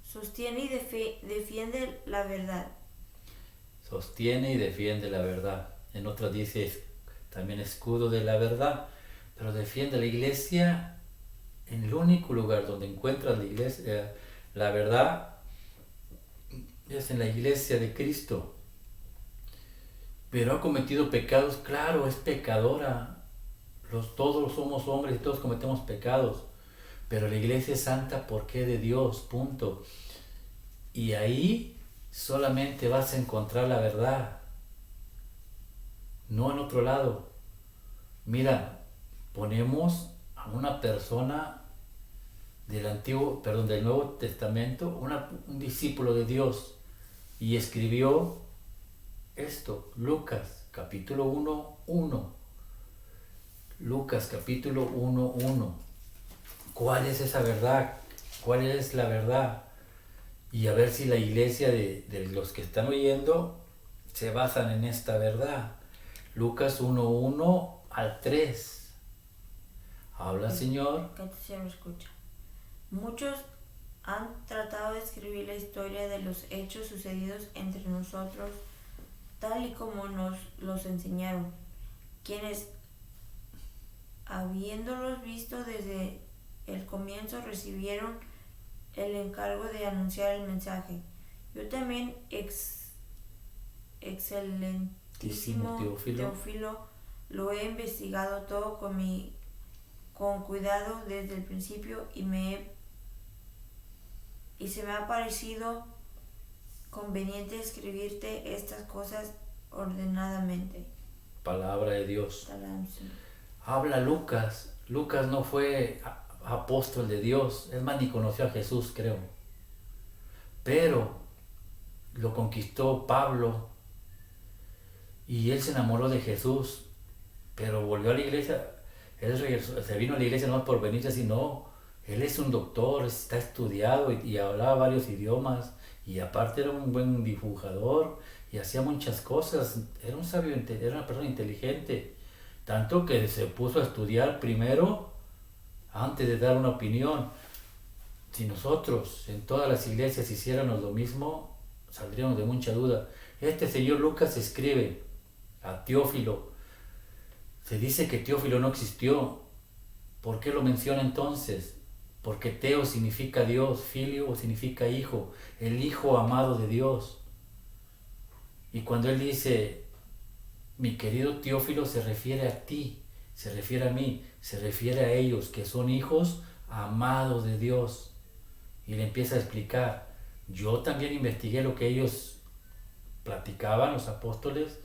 sostiene y defiende la verdad. Sostiene y defiende la verdad. En otras dice también escudo de la verdad, pero defiende la iglesia. En el único lugar donde encuentras la iglesia, la verdad, es en la iglesia de Cristo. Pero ha cometido pecados, claro, es pecadora. Todos somos hombres y todos cometemos pecados. Pero la iglesia es santa porque es de Dios, punto. Y ahí solamente vas a encontrar la verdad, no en otro lado. Mira, ponemos a una persona del Nuevo Testamento, un discípulo de Dios, y escribió esto, Lucas capítulo 1:1. Lucas capítulo 1:1. ¿Cuál es esa verdad? ¿Cuál es la verdad? Y a ver si la iglesia de los que están oyendo se basan en esta verdad. Lucas 1:1 al 3. Habla, Señor. Que se lo escucha. Muchos han tratado de escribir la historia de los hechos sucedidos entre nosotros, tal y como nos los enseñaron, quienes, habiéndolos visto desde el comienzo, recibieron el encargo de anunciar el mensaje. Yo también, excelentísimo Teófilo, lo he investigado todo con cuidado desde el principio y se me ha parecido conveniente escribirte estas cosas ordenadamente. Palabra de Dios. Habla Lucas. Lucas no fue apóstol de Dios, es más, ni conoció a Jesús, creo. Pero lo conquistó Pablo y él se enamoró de Jesús, pero volvió a la iglesia. Él regresó, se vino a la iglesia no por venirse, sino él es un doctor, está estudiado y hablaba varios idiomas y aparte era un buen dibujador y hacía muchas cosas. Era un sabio, era una persona inteligente, tanto que se puso a estudiar primero antes de dar una opinión. Si nosotros en todas las iglesias hiciéramos lo mismo, saldríamos de mucha duda. Este señor Lucas escribe a Teófilo. Se dice que Teófilo no existió. ¿Por qué lo menciona entonces? Porque Teo significa Dios, Filio significa hijo, el hijo amado de Dios. Y cuando él dice, mi querido Teófilo, se refiere a ti, se refiere a mí, se refiere a ellos, que son hijos amados de Dios. Y le empieza a explicar, yo también investigué lo que ellos platicaban, los apóstoles,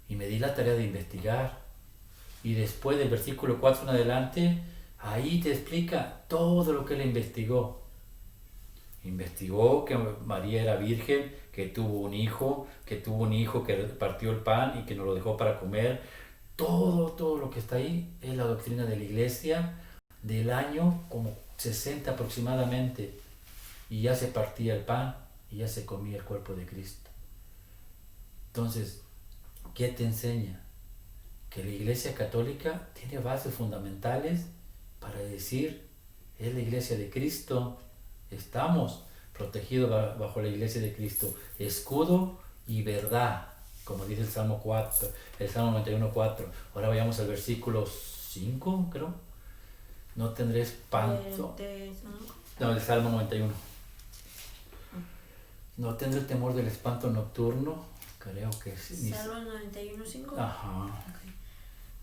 y me di la tarea de investigar. Y después del versículo 4 en adelante, ahí te explica todo lo que él investigó. Investigó que María era virgen, que tuvo un hijo que partió el pan y que nos lo dejó para comer. Todo lo que está ahí es la doctrina de la iglesia del año como 60 aproximadamente. Y ya se partía el pan y ya se comía el cuerpo de Cristo. Entonces, ¿qué te enseña? Que la iglesia católica tiene bases fundamentales para decir, es la iglesia de Cristo, estamos protegidos bajo la iglesia de Cristo, escudo y verdad, como dice el Salmo 4, el Salmo 91:4. Ahora vayamos al versículo 5, creo. No tendré espanto. No, el Salmo 91. No tendré temor del espanto nocturno, creo que sí. Salmo 91:5. Ajá. Okay.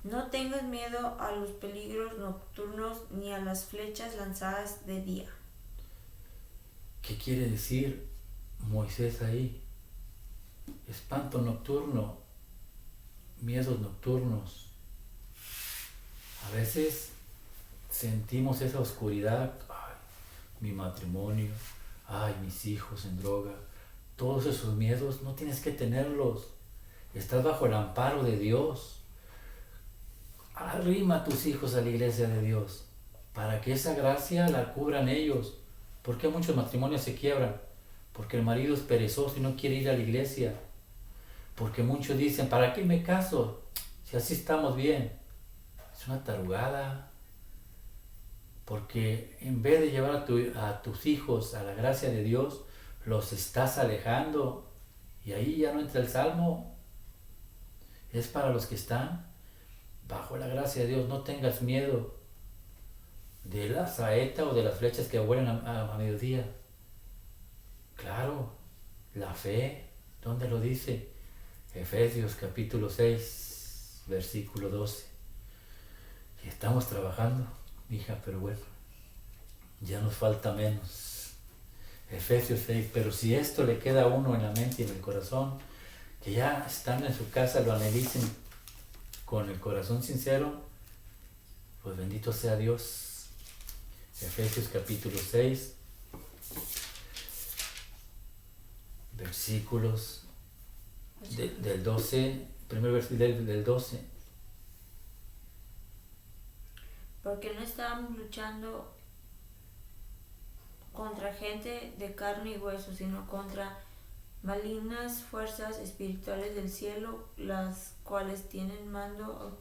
No tengas miedo a los peligros nocturnos ni a las flechas lanzadas de día. ¿Qué quiere decir Moisés ahí? Espanto nocturno, miedos nocturnos. A veces sentimos esa oscuridad, ay, mi matrimonio, ay, mis hijos en droga. Todos esos miedos no tienes que tenerlos. Estás bajo el amparo de Dios. Arrima a tus hijos a la iglesia de Dios para que esa gracia la cubran ellos. ¿Por qué muchos matrimonios se quiebran? Porque el marido es perezoso y no quiere ir a la iglesia. Porque muchos dicen, ¿para qué me caso? Si así estamos bien. Es una tarugada. Porque en vez de llevar a tus hijos a la gracia de Dios, los estás alejando. Y ahí ya no entra el Salmo. Es para los que están bajo la gracia de Dios. No tengas miedo de la saeta o de las flechas que vuelan a mediodía. Claro, la fe, ¿dónde lo dice? Efesios capítulo 6, versículo 12. Y estamos trabajando, hija, pero bueno, ya nos falta menos. Efesios 6, pero si esto le queda a uno en la mente y en el corazón, que ya estando en su casa lo analicen con el corazón sincero, pues bendito sea Dios. Efesios capítulo 6, versículos del 12, primer versículo del 12. Porque no estábamos luchando contra gente de carne y hueso, sino contra malignas fuerzas espirituales del cielo, las cuales tienen mando,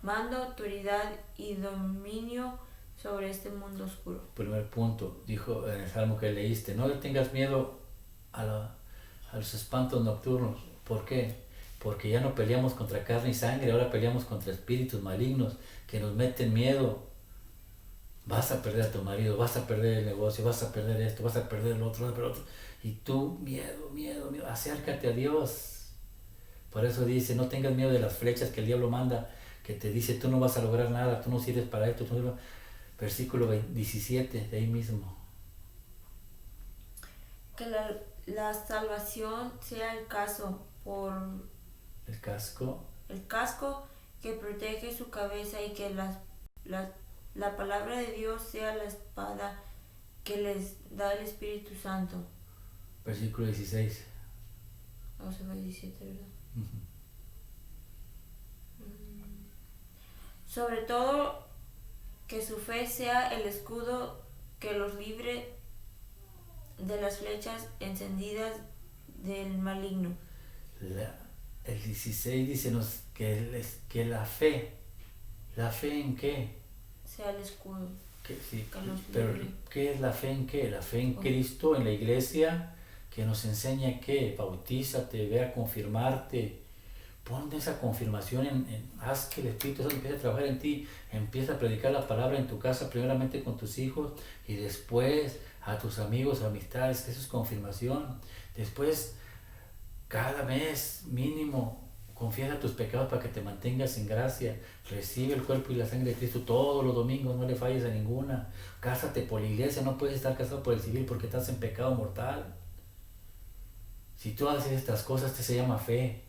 autoridad y dominio sobre este mundo oscuro. Primer punto, dijo en el Salmo que leíste, no le tengas miedo a los espantos nocturnos. ¿Por qué? Porque ya no peleamos contra carne y sangre, ahora peleamos contra espíritus malignos que nos meten miedo. Vas a perder a tu marido, vas a perder el negocio, vas a perder esto, vas a perder lo otro, y tú, miedo, acércate a Dios. Por eso dice, no tengas miedo de las flechas que el diablo manda, que te dice, tú no vas a lograr nada, tú no sirves para esto. Versículo 17, de ahí mismo. Que la salvación sea el casco que protege su cabeza y que la palabra de Dios sea la espada que les da el Espíritu Santo. Versículo 16. O sea, 17, ¿verdad? Uh-huh. Sobre todo, que su fe sea el escudo que los libre de las flechas encendidas del maligno. El 16 dice que la fe ¿en qué? Sea el escudo. Sí, pero ¿qué es la fe en qué? La fe en Cristo, en la iglesia, que nos enseña que bautízate, ve a confirmarte, pon esa confirmación haz que el Espíritu Santo empiece a trabajar en ti, empieza a predicar la palabra en tu casa, primeramente con tus hijos y después a tus amigos, amistades, eso es confirmación. Después, cada mes mínimo, Confiesa tus pecados para que te mantengas en gracia. Recibe el cuerpo y la sangre de Cristo todos los domingos, no le falles a ninguna. Cásate por la iglesia, no puedes estar casado por el civil porque estás en pecado mortal. Si tú haces estas cosas, te se llama fe.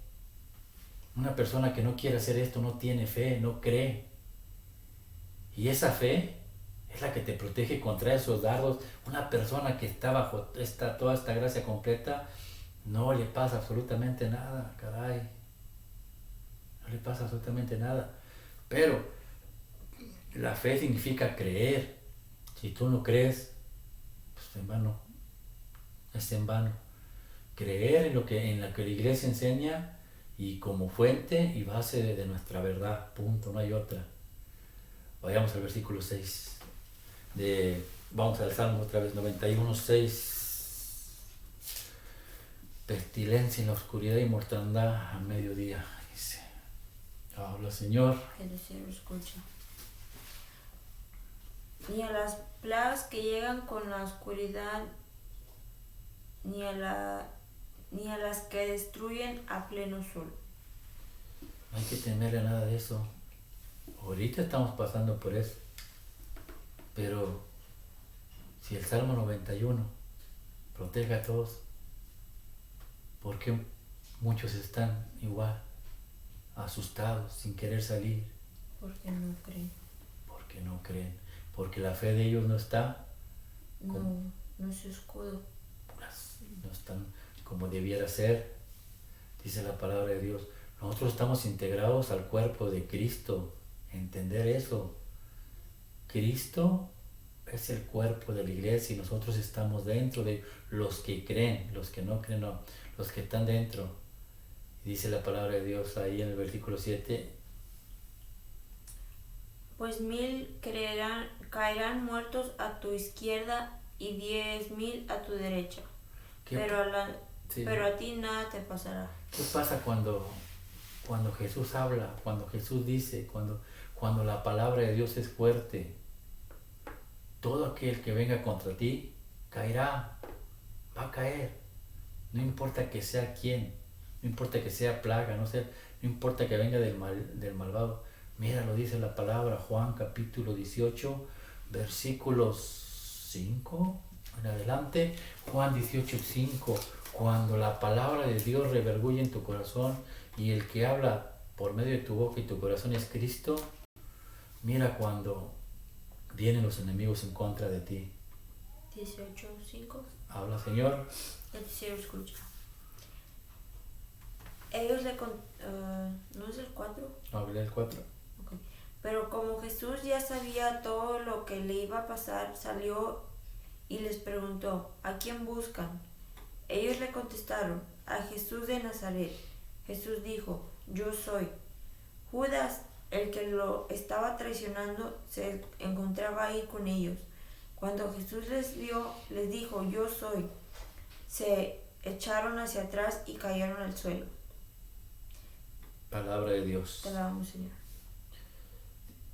Una persona que no quiere hacer esto no tiene fe, no cree. Y esa fe es la que te protege contra esos dardos. Una persona que está bajo toda esta gracia completa, no le pasa absolutamente nada, caray. No le pasa absolutamente nada. Pero la fe significa creer. Si tú no crees, pues en vano. Es en vano. Creer en lo que la iglesia enseña y como fuente y base de nuestra verdad. Punto, no hay otra. Vayamos al versículo 6. Vamos al Salmo otra vez, 91:6. Pestilencia en la oscuridad y mortandad a mediodía, dice. Habla, Señor. El cielo escucha. Ni a las plagas que llegan con la oscuridad, ni a las que destruyen a pleno sol. No hay que temerle a nada de eso. Ahorita estamos pasando por eso. Pero si el Salmo 91 protege a todos, ¿por qué muchos están igual, asustados, sin querer salir? Porque no creen. Porque no creen. Porque la fe de ellos no está. No es escudo. No están como debiera ser. Dice la palabra de Dios. Nosotros estamos integrados al cuerpo de Cristo. Entender eso. Cristo es el cuerpo de la iglesia y nosotros estamos dentro de los que creen. Los que no creen, no. Los que están dentro. Dice la palabra de Dios ahí en el versículo 7. Pues 1000 caerán muertos a tu izquierda y 10,000 a tu derecha. Pero a ti nada te pasará. ¿Qué pasa cuando Jesús habla, cuando Jesús dice, cuando la palabra de Dios es fuerte? Todo aquel que venga contra ti caerá, va a caer. No importa que sea quién, no importa que sea plaga, no importa que venga del malvado. Mira, lo dice la palabra, Juan capítulo 18, versículos 5 en adelante. Juan 18:5. Cuando la palabra de Dios revergulle en tu corazón y el que habla por medio de tu boca y tu corazón es Cristo, mira cuando vienen los enemigos en contra de ti. 18:5. Habla, Señor. El cielo escucha. Ellos ¿no es el 4? Hablé el 4. Okay. Pero como Jesús ya sabía todo lo que le iba a pasar, salió y les preguntó, ¿a quién buscan? Ellos le contestaron, a Jesús de Nazaret. Jesús dijo, yo soy. Judas, el que lo estaba traicionando, se encontraba ahí con ellos. Cuando Jesús les vio, les dijo, yo soy. Se echaron hacia atrás y cayeron al suelo. Palabra de Dios. Te alabamos, Señor.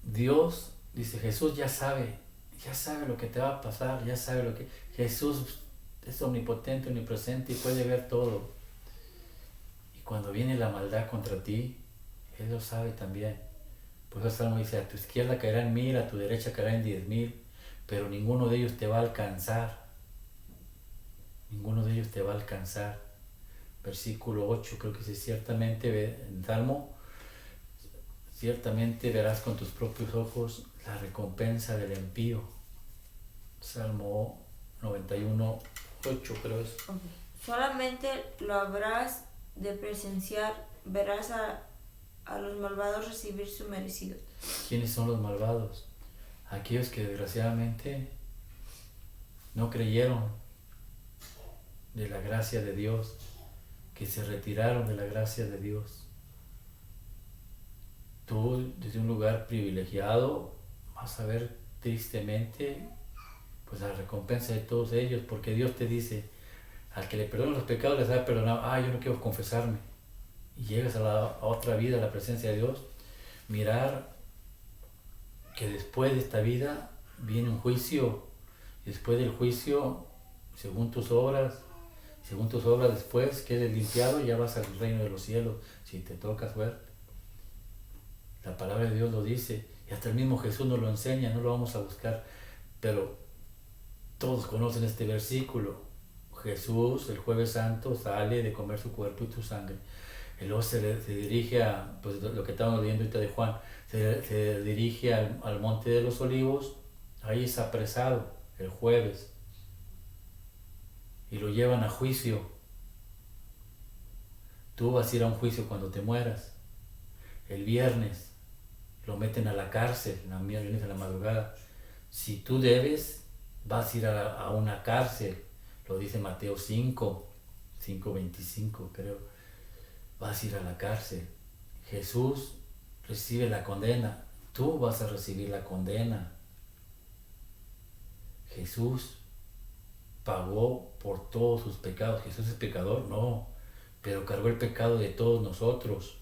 Dios, dice Jesús, ya sabe lo que te va a pasar, ya sabe lo que... Jesús es omnipotente, omnipresente y puede ver todo. Y cuando viene la maldad contra ti, Él lo sabe también. Por eso el Salmo dice, a tu izquierda caerán 1000, a tu derecha caerán 10,000, pero ninguno de ellos te va a alcanzar. Ninguno de ellos te va a alcanzar. Versículo 8, creo que dice, ciertamente, en Salmo, ciertamente verás con tus propios ojos la recompensa del impío. Salmo 91:8 creo es. Okay. Solamente lo habrás de presenciar, verás a los malvados recibir su merecido. ¿Quiénes son los malvados? Aquellos que desgraciadamente no creyeron de la gracia de Dios, que se retiraron de la gracia de Dios. Tú desde un lugar privilegiado vas a ver tristemente pues la recompensa de todos ellos, porque Dios te dice, al que le perdonan los pecados les ha perdonado. Yo no quiero confesarme. Y llegas a otra vida, a la presencia de Dios, mirar que después de esta vida viene un juicio, y después del juicio, según tus obras, Según tus obras después que eres limpiado, ya vas al reino de los cielos, si te toca suerte. La palabra de Dios lo dice, y hasta el mismo Jesús nos lo enseña, no lo vamos a buscar, pero todos conocen este versículo. Jesús, el jueves santo, sale de comer su cuerpo y su sangre. Y luego se dirige a, pues lo que estábamos leyendo ahorita de Juan, se dirige al Monte de los Olivos, ahí es apresado el jueves, y lo llevan a juicio. Tú vas a ir a un juicio cuando te mueras. El viernes lo meten a la cárcel, el viernes a la madrugada. Si tú debes, vas a ir a una cárcel, lo dice Mateo 5:25 creo. Vas a ir a la cárcel. Jesús recibe la condena, tú vas a recibir la condena. Jesús pagó por todos sus pecados. ¿Jesús es pecador? No, pero cargó el pecado de todos nosotros.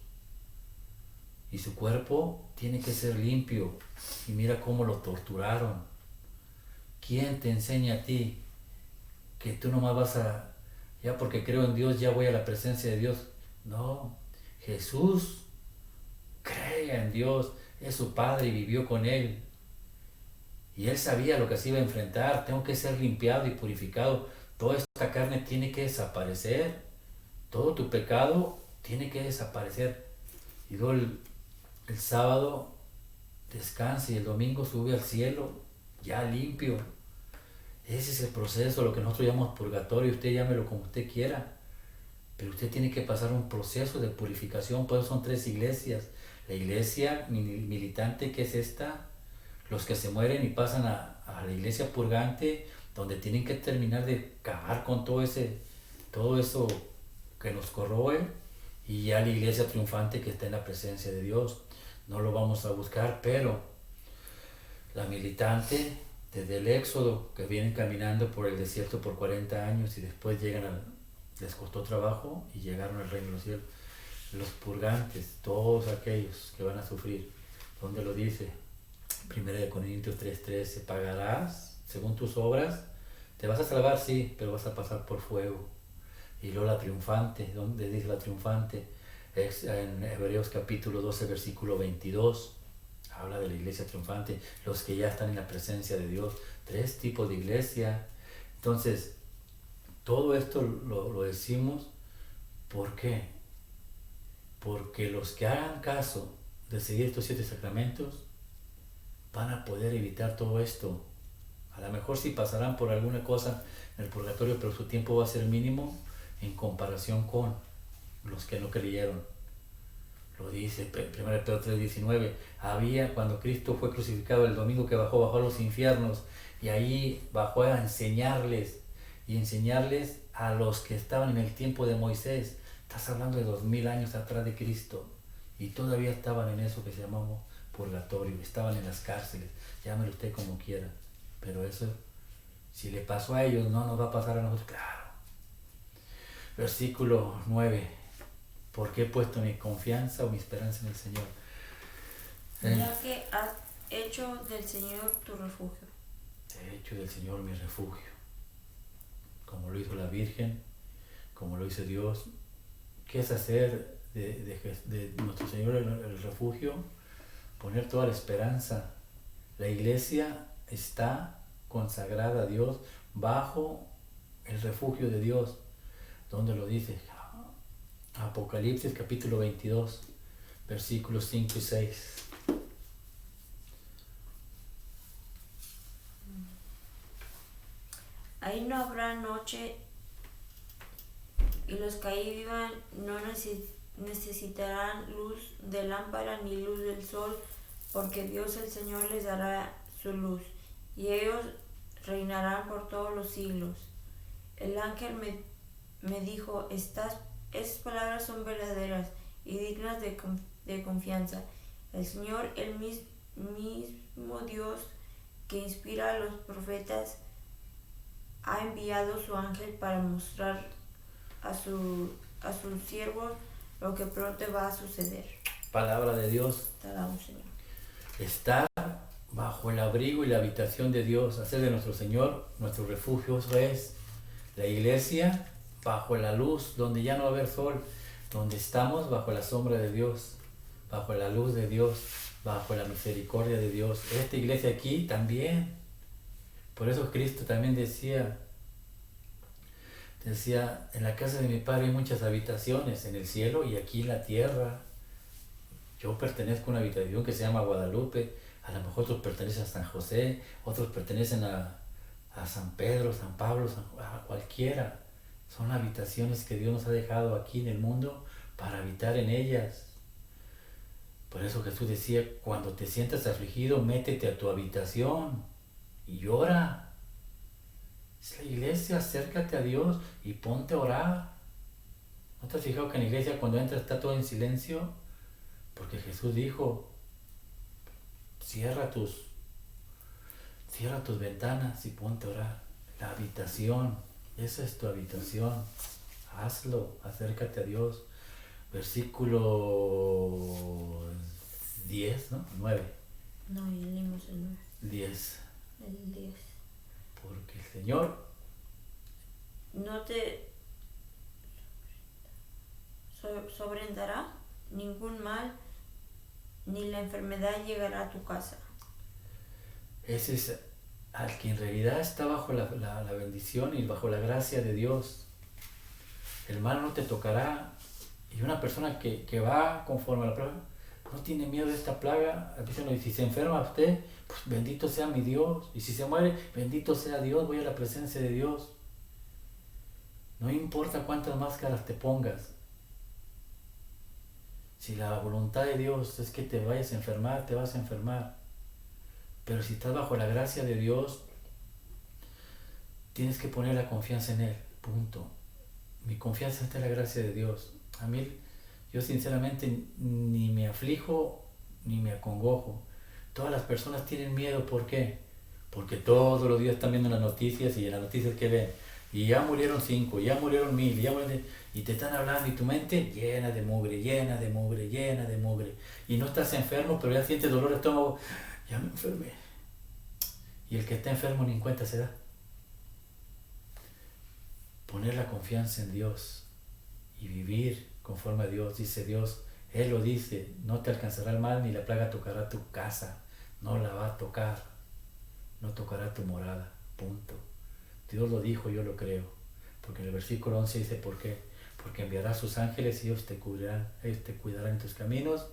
Y su cuerpo tiene que ser limpio. Y mira cómo lo torturaron. ¿Quién te enseña a ti que tú nomás vas a, ya porque creo en Dios, ya voy a la presencia de Dios? No, Jesús creía en Dios, es su Padre y vivió con Él. Y Él sabía lo que se iba a enfrentar. Tengo que ser limpiado y purificado. Toda esta carne tiene que desaparecer. Todo tu pecado tiene que desaparecer. Y luego el sábado descansa y el domingo sube al cielo, ya limpio. Ese es el proceso, lo que nosotros llamamos purgatorio. Usted llámelo como usted quiera. Pero usted tiene que pasar un proceso de purificación. Por eso son 3 iglesias. La iglesia militante, que es esta, los que se mueren y pasan a la iglesia purgante, donde tienen que terminar de acabar con todo eso que nos corroe, y ya la iglesia triunfante que está en la presencia de Dios. No lo vamos a buscar, pero la militante, desde el Éxodo, que vienen caminando por el desierto por 40 años y después les costó trabajo y llegaron al reino de los cielos. Los purgantes, todos aquellos que van a sufrir, ¿dónde lo dice? 1 Corintios 3:13, pagarás según tus obras. Te vas a salvar, sí, pero vas a pasar por fuego. Y luego la triunfante, ¿dónde dice la triunfante? Es en Hebreos capítulo 12, versículo 22. Habla de la iglesia triunfante, los que ya están en la presencia de Dios. 3 tipos de iglesia. Entonces, todo esto lo decimos, ¿por qué? Porque los que hagan caso de seguir estos 7 sacramentos van a poder evitar todo esto. A lo mejor sí pasarán por alguna cosa en el purgatorio, pero su tiempo va a ser mínimo en comparación con los que no creyeron. Lo dice 1 Pedro 3:19. Había, cuando Cristo fue crucificado, el domingo que bajó a los infiernos, y ahí bajó a enseñarles a los que estaban en el tiempo de Moisés. Estás hablando de 2000 años atrás de Cristo, y todavía estaban en eso que se llamamos purgatorio, estaban en las cárceles, llámelo usted como quiera, pero eso, si le pasó a ellos, no nos va a pasar a nosotros, claro. Versículo 9, ¿por qué he puesto mi confianza o mi esperanza en el Señor? Ya que has hecho del Señor tu refugio. He hecho del Señor mi refugio, como lo hizo la Virgen, como lo hizo Dios. ¿Qué es hacer de nuestro Señor el refugio? Poner toda la esperanza. La iglesia está consagrada a Dios bajo el refugio de Dios. ¿Dónde lo dice? Apocalipsis capítulo 22, versículos 5 y 6. Ahí no habrá noche, y los que ahí vivan no necesitarán luz de lámpara ni luz del sol, porque Dios el Señor les dará su luz, y ellos reinarán por todos los siglos. El ángel me dijo, estas palabras son verdaderas y dignas de confianza. El Señor, el mismo Dios que inspira a los profetas, ha enviado su ángel para mostrar a sus siervos lo que pronto va a suceder. Palabra de Dios. Te damos, Señor. Estar bajo el abrigo y la habitación de Dios, hacer de nuestro Señor nuestro refugio. Eso es la iglesia bajo la luz, donde ya no va a haber sol, donde estamos bajo la sombra de Dios, bajo la luz de Dios, bajo la misericordia de Dios. Esta iglesia aquí también. Por eso Cristo también decía, en la casa de mi Padre hay muchas habitaciones, en el cielo y aquí en la tierra. Yo pertenezco a una habitación que se llama Guadalupe, a lo mejor otros pertenecen a San José, otros pertenecen a San Pedro, San Pablo, a cualquiera. Son habitaciones que Dios nos ha dejado aquí en el mundo para habitar en ellas. Por eso Jesús decía, cuando te sientas afligido, métete a tu habitación y llora. Es la iglesia, acércate a Dios y ponte a orar. ¿No te has fijado que en la iglesia cuando entras está todo en silencio? Porque Jesús dijo, cierra tus ventanas y ponte a orar. La habitación, esa es tu habitación. Hazlo, acércate a Dios. Versículo 10, ¿no? 9. No, ya leímos el 9. 10. El 10. Porque el Señor No te sobrendará ningún mal, ni la enfermedad llegará a tu casa. ese es al que en realidad está bajo la bendición y bajo la gracia de Dios. El mal no te tocará. Y una persona que va conforme a la plaga, no tiene miedo de esta plaga. Y si se enferma usted, pues bendito sea mi Dios. Y si se muere, bendito sea Dios, voy a la presencia de Dios. No importa cuántas máscaras te pongas. Si la voluntad de Dios es que te vayas a enfermar, te vas a enfermar. Pero si estás bajo la gracia de Dios, tienes que poner la confianza en Él. Punto. Mi confianza está en la gracia de Dios. A mí, yo sinceramente ni me aflijo ni me acongojo. Todas las personas tienen miedo. ¿Por qué? Porque todos los días están viendo las noticias y en las noticias que ven. Y ya murieron 5, ya murieron 1000, y te están hablando y tu mente llena de mugre, llena de mugre, llena de mugre. Y no estás enfermo, pero ya sientes dolor de estómago. Ya me enfermé. Y el que está enfermo ni en cuenta se da. Poner la confianza en Dios y vivir conforme a Dios. Dice Dios, Él lo dice, no te alcanzará el mal ni la plaga tocará tu casa. No la va a tocar. No tocará tu morada. Punto. Dios lo dijo, yo lo creo. Porque en el versículo 11 dice, ¿por qué? Porque enviará a sus ángeles y ellos te cuidarán en tus caminos.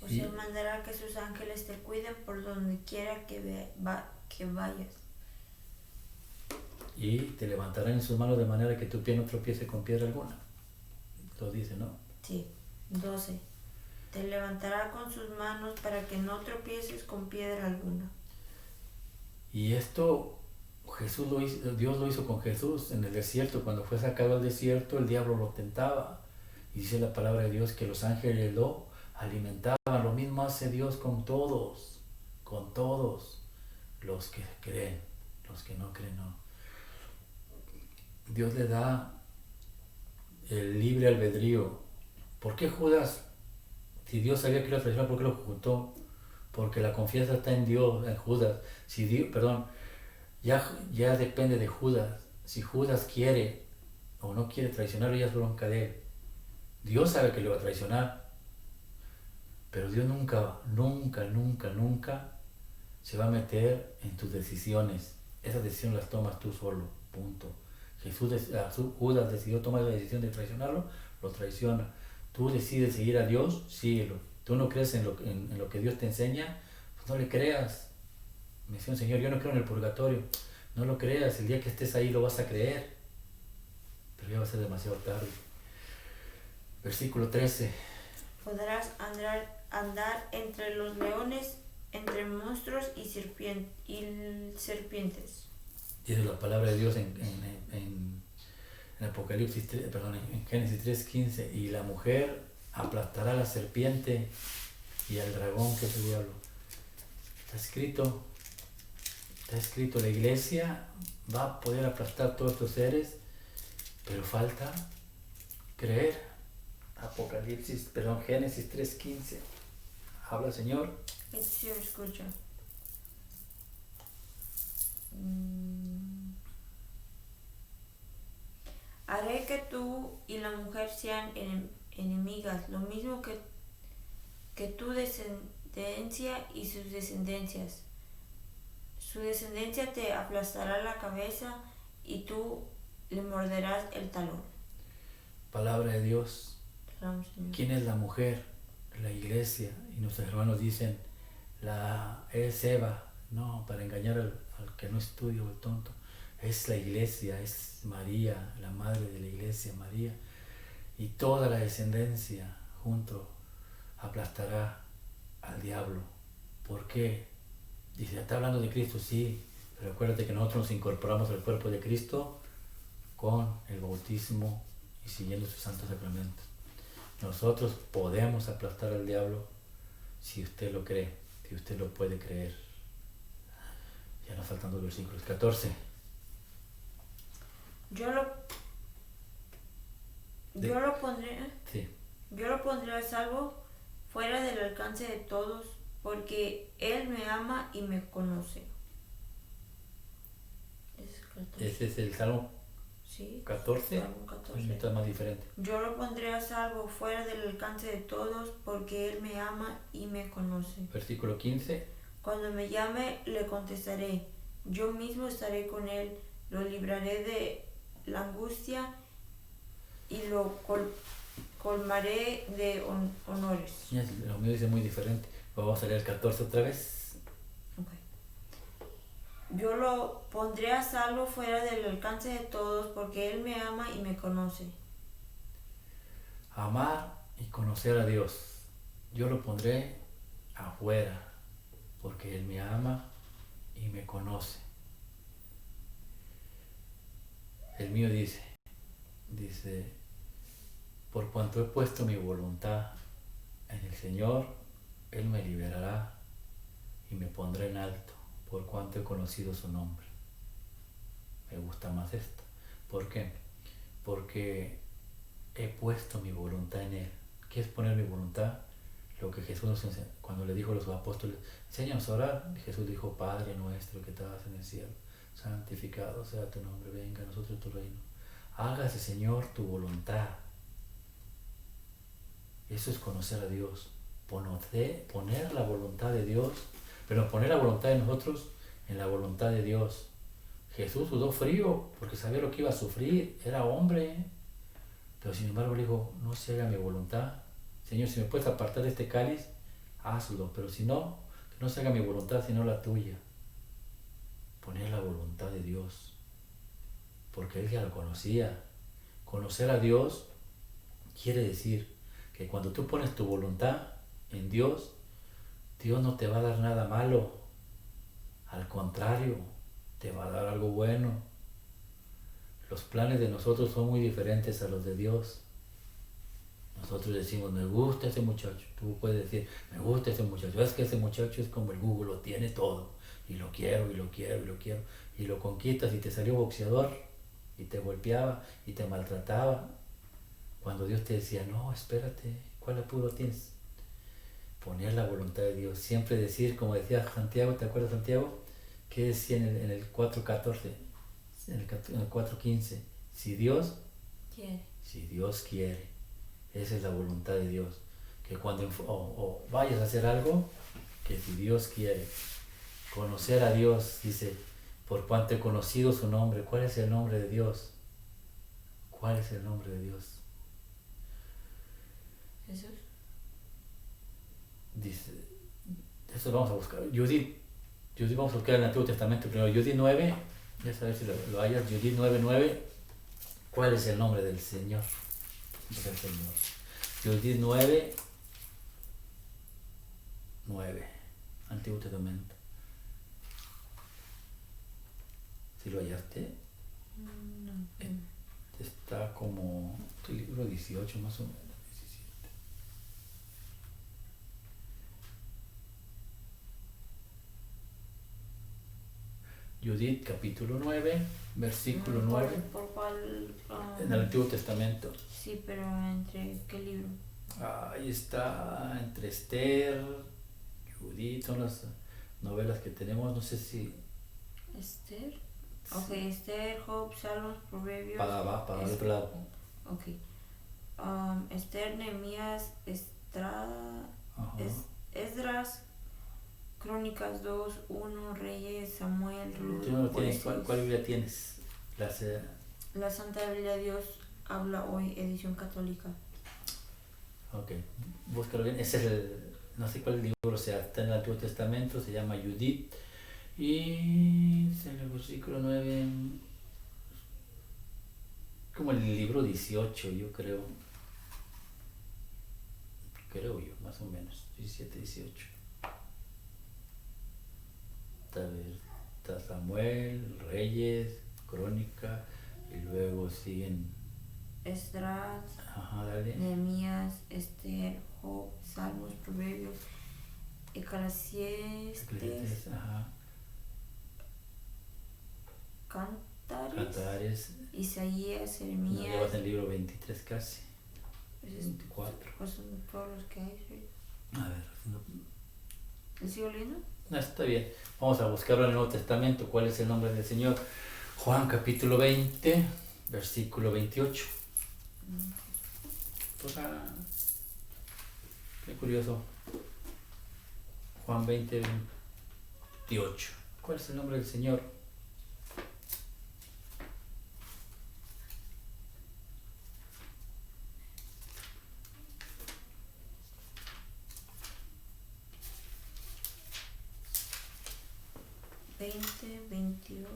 O sea, mandará que sus ángeles te cuiden por donde quiera que vayas. Y te levantarán en sus manos de manera que tu pie no tropiece con piedra alguna. Lo dice, ¿no? Sí. 12. Te levantará con sus manos para que no tropieces con piedra alguna. Y esto Dios lo hizo con Jesús en el desierto. Cuando fue sacado al desierto, el diablo lo tentaba. Y dice la palabra de Dios que los ángeles lo alimentaban. Lo mismo hace Dios con todos los que creen. Los que no creen, no. Dios le da el libre albedrío. ¿Por qué Judas, si Dios sabía que iba a traicionar, por qué lo ocultó? Porque la confianza está en Dios, en Judas. Ya depende de Judas. Si Judas quiere o no quiere traicionarlo, ya es bronca de él. Dios sabe que le va a traicionar. Pero Dios nunca se va a meter en tus decisiones. Esas decisiones las tomas tú solo. Punto. Judas decidió tomar la decisión de traicionarlo, lo traiciona. Tú decides seguir a Dios, síguelo. Tú no crees en lo que Dios te enseña, pues no le creas. Me decía un Señor, yo no creo en el purgatorio. No lo creas, el día que estés ahí lo vas a creer. Pero ya va a ser demasiado tarde. Versículo 13. Podrás andar entre los leones, entre monstruos y serpientes. Dice la palabra de Dios en Apocalipsis 3, en Génesis 3:15, y la mujer aplastará a la serpiente y al dragón, que es el diablo. Está escrito, la iglesia va a poder aplastar todos estos seres, pero falta creer. Génesis 3:15. Habla, Señor. Sí, escucha. que tú y la mujer sean enemigas, lo mismo que tu descendencia y sus descendencias. Su descendencia te aplastará la cabeza y tú le morderás el talón. Palabra de Dios. Vamos, Señor. ¿Quién es la mujer? La iglesia. Y nuestros hermanos dicen, es Eva. No, para engañar al que no estudia o el tonto. Es la iglesia, es María, la madre de la iglesia, María. Y toda la descendencia junto aplastará al diablo. ¿Por qué? Dice, ¿está hablando de Cristo? Sí, pero acuérdate que nosotros nos incorporamos al cuerpo de Cristo con el bautismo y siguiendo sus santos sacramentos. Nosotros podemos aplastar al diablo si usted lo cree, si usted lo puede creer. Ya nos faltan 2 versículos. 14. Yo lo pondré. Sí. Yo lo pondré a salvo fuera del alcance de todos, porque Él me ama y me conoce. Ese es el Salmo Sí, 14. Salmo 14. Un está más diferente. Yo lo pondré a salvo fuera del alcance de todos, porque Él me ama y me conoce. Versículo 15. Cuando me llame, le contestaré. Yo mismo estaré con Él, lo libraré de la angustia y lo colmaré de honores. Lo mío dice muy diferente. Vamos a leer el 14 otra vez. Okay. Yo lo pondré a salvo fuera del alcance de todos, porque Él me ama y me conoce. Amar y conocer a Dios. Yo lo pondré afuera, porque Él me ama y me conoce. El mío dice, por cuanto he puesto mi voluntad en el Señor, Él me liberará y me pondrá en alto, por cuanto he conocido su nombre. Me gusta más esto. ¿Por qué? Porque he puesto mi voluntad en Él. ¿Qué es poner mi voluntad? Lo que Jesús nos enseñó, cuando le dijo a los apóstoles, enséñanos a orar. Jesús dijo, Padre nuestro que estás en el cielo, santificado sea tu nombre, venga a nosotros tu reino. Hágase, Señor, tu voluntad. Eso es conocer a Dios. Poner la voluntad de Dios, pero poner la voluntad de nosotros en la voluntad de Dios. Jesús sudó frío porque sabía lo que iba a sufrir, era hombre, pero sin embargo le dijo, no se haga mi voluntad. Señor, si me puedes apartar de este cáliz, hazlo, pero si no, que no se haga mi voluntad sino la tuya. Poner la voluntad de Dios, porque él ya lo conocía. Conocer a Dios quiere decir que cuando tú pones tu voluntad en Dios, Dios no te va a dar nada malo, al contrario, te va a dar algo bueno. Los planes de nosotros son muy diferentes a los de Dios. Nosotros decimos, me gusta ese muchacho. Tú puedes decir, me gusta ese muchacho. Es que ese muchacho es como el Google, lo tiene todo. Y lo quiero, y lo quiero, y lo quiero. Y lo conquistas y te salió boxeador. Y te golpeaba, y te maltrataba. Cuando Dios te decía, no, espérate, ¿cuál apuro tienes? Poner la voluntad de Dios. Siempre decir, como decía Santiago, ¿te acuerdas Santiago? ¿Qué decía en el 4.14? En el 4.15. Si Dios quiere. Esa es la voluntad de Dios. Que cuando vayas a hacer algo, que si Dios quiere. Conocer a Dios, dice, por cuanto he conocido su nombre. ¿Cuál es el nombre de Dios? ¿Cuál es el nombre de Dios? Jesús. Dice, eso vamos a buscar. Judith, vamos a buscar en el Antiguo Testamento primero. Judith 9, ya sabes si lo hayas. Judith 9:9. ¿Cuál es el nombre del Señor? Del Señor. Judith 9:9. Antiguo Testamento. ¿Sí lo hallaste? No. Está como el libro 18 más o menos. 17. Judith capítulo 9, versículo 9. ¿Por cuál? En el Antiguo Testamento. Sí, pero ¿entre qué libro? Ahí está, entre Esther, Judith, son las novelas que tenemos, no sé si... Esther. Ok, Esther, Job, Salmos, Proverbios. Para el otro lado. Ok. Esther, Nehemías, Ajá. Esdras, Crónicas 2, 1, Reyes, Samuel, Ruth, ¿Tú no lo tienes? Jueces. ¿Cuál Biblia tienes? Las, La Santa Biblia de Dios habla hoy, edición católica. ok, búscalo bien. Ese es no sé cuál libro sea, está en el Antiguo Testamento, se llama Judith. Y en el versículo 9, como el libro 18, yo creo. Creo yo, más o menos. 17, 18. Está Samuel, Reyes, Crónica, y luego siguen. Esdras, Ajá, dale. Nehemías, Esther, Job, Salmos, Proverbios, Eclesiastes, Ajá. Cantares, Isaías, No, ya Jeremías. vas en el libro 23 casi. Pues 24. pues son todos los que hay. ¿Sí? A ver, ¿Le sigo leyendo? no, está bien. Vamos a buscarlo en el Nuevo Testamento. ¿Cuál es el nombre del Señor? Juan capítulo 20, versículo 28. Pues, qué curioso. Juan 20, 28. ¿Cuál es el nombre del Señor? Veinte, 28.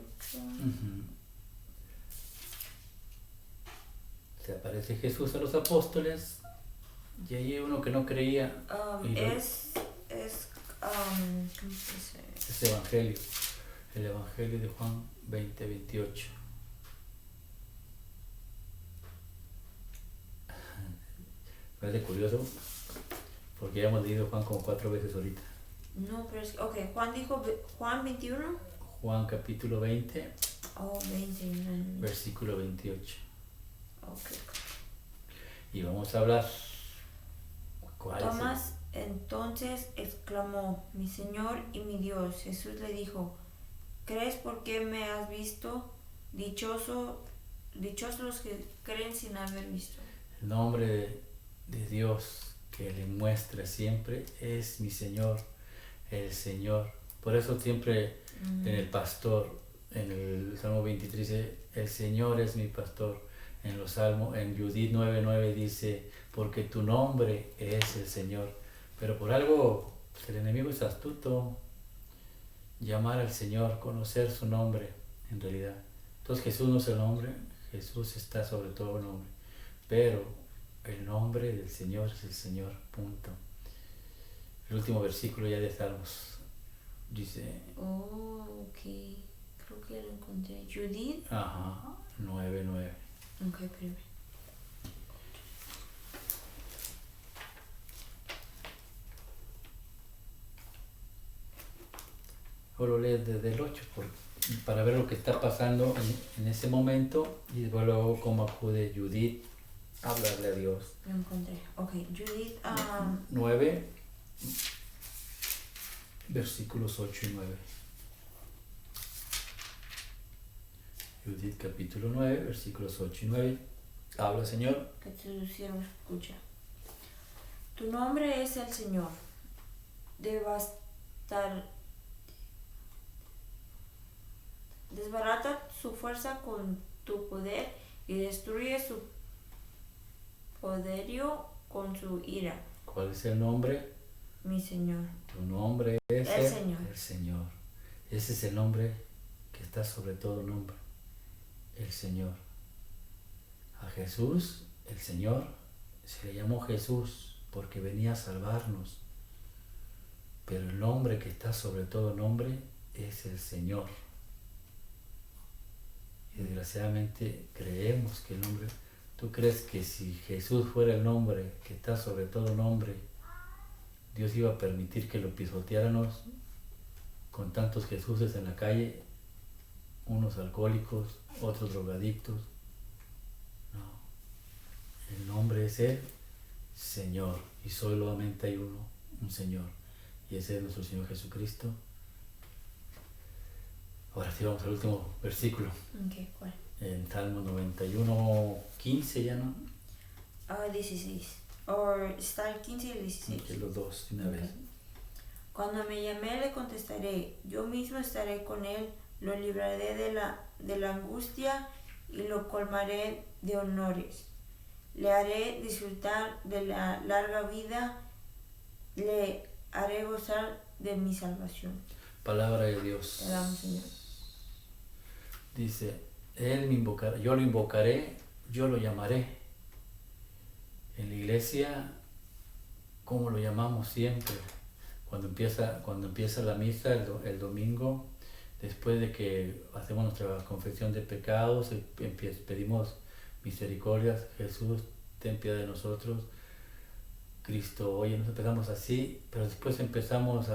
Se aparece Jesús a los apóstoles y hay uno que no creía. ¿Cómo se dice? Es Evangelio. El Evangelio de Juan 20, 28. Me parece curioso porque ya hemos leído Juan como 4 veces ahorita. No, pero es ok, Juan dijo, Juan 21. Juan capítulo 20, 20. versículo 28. Ok. Y vamos a hablar. ¿Cuál Tomás entonces exclamó, mi Señor y mi Dios. Jesús le dijo, ¿crees porque me has visto? Dichosos los que creen sin haber visto. El nombre de Dios que le muestra siempre es mi Señor, el Señor. Por eso siempre en el pastor, en el Salmo 23 dice, el Señor es mi pastor. En los Salmos, en Judith 9:9 dice, porque tu nombre es el Señor. Pero por algo, pues, el enemigo es astuto. Llamar al Señor, conocer su nombre, en realidad. Entonces Jesús no es el nombre, Jesús está sobre todo nombre. Pero el nombre del Señor es el Señor, punto. El último versículo ya de Salmos dice... ok. Creo que lo encontré. Judith. 9:9. Ok, espérame. Solo lees desde el 8 para ver lo que está pasando en ese momento y luego cómo acude Judith a hablarle a Dios. Lo encontré. Ok, Judith. 9, versículos 8 y 9. Judith capítulo 9, versículos 8 y 9. Habla, Señor. Que tu siervo escucha. Tu nombre es el Señor. Desbarata su fuerza con tu poder y destruye su poderío con su ira. ¿Cuál es el nombre? Mi Señor. Tu nombre es el Señor. El Señor. Ese es el nombre que está sobre todo nombre. El Señor. A Jesús, el Señor, se le llamó Jesús porque venía a salvarnos. Pero el nombre que está sobre todo nombre es el Señor. Y desgraciadamente creemos que el nombre... ¿Tú crees que si Jesús fuera el nombre que está sobre todo nombre, Dios iba a permitir que lo pisoteáramos con tantos Jesuses en la calle? Unos alcohólicos, otros drogadictos. No. El nombre es el Señor. Y solamente hay uno, un Señor. Y ese es nuestro Señor Jesucristo. Ahora sí vamos al último versículo. Ok, ¿cuál? En Salmo 91, 15 ya, ¿no? 16. O está el 15 y el 16. Que los dos de una vez. Cuando me llame le contestaré, yo mismo estaré con él, lo libraré de la angustia y lo colmaré de honores. Le haré disfrutar de la larga vida, le haré gozar de mi salvación. Palabra de Dios. Te damos, Señor. Dice, Él me invocará, yo lo invocaré, yo lo llamaré. En la iglesia, ¿cómo lo llamamos siempre? Cuando empieza la misa el domingo, después de que hacemos nuestra confesión de pecados, pedimos misericordias, Jesús, ten piedad de nosotros, Cristo, oye, nos empezamos así, pero después empezamos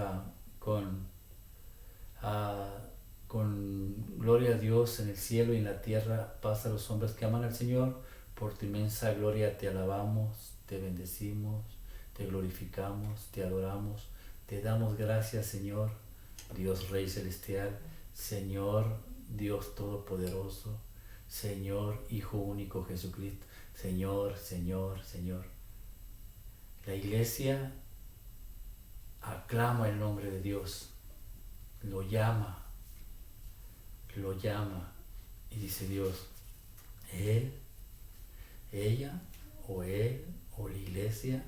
con gloria a Dios en el cielo y en la tierra, paz a los hombres que aman al Señor, por tu inmensa gloria te alabamos, te bendecimos, te glorificamos, te adoramos, te damos gracias, Señor, Dios Rey Celestial, Señor, Dios Todopoderoso, Señor, Hijo único Jesucristo, Señor, Señor, Señor. La iglesia aclama el nombre de Dios, lo llama, y dice Dios, Él, ella o Él o la iglesia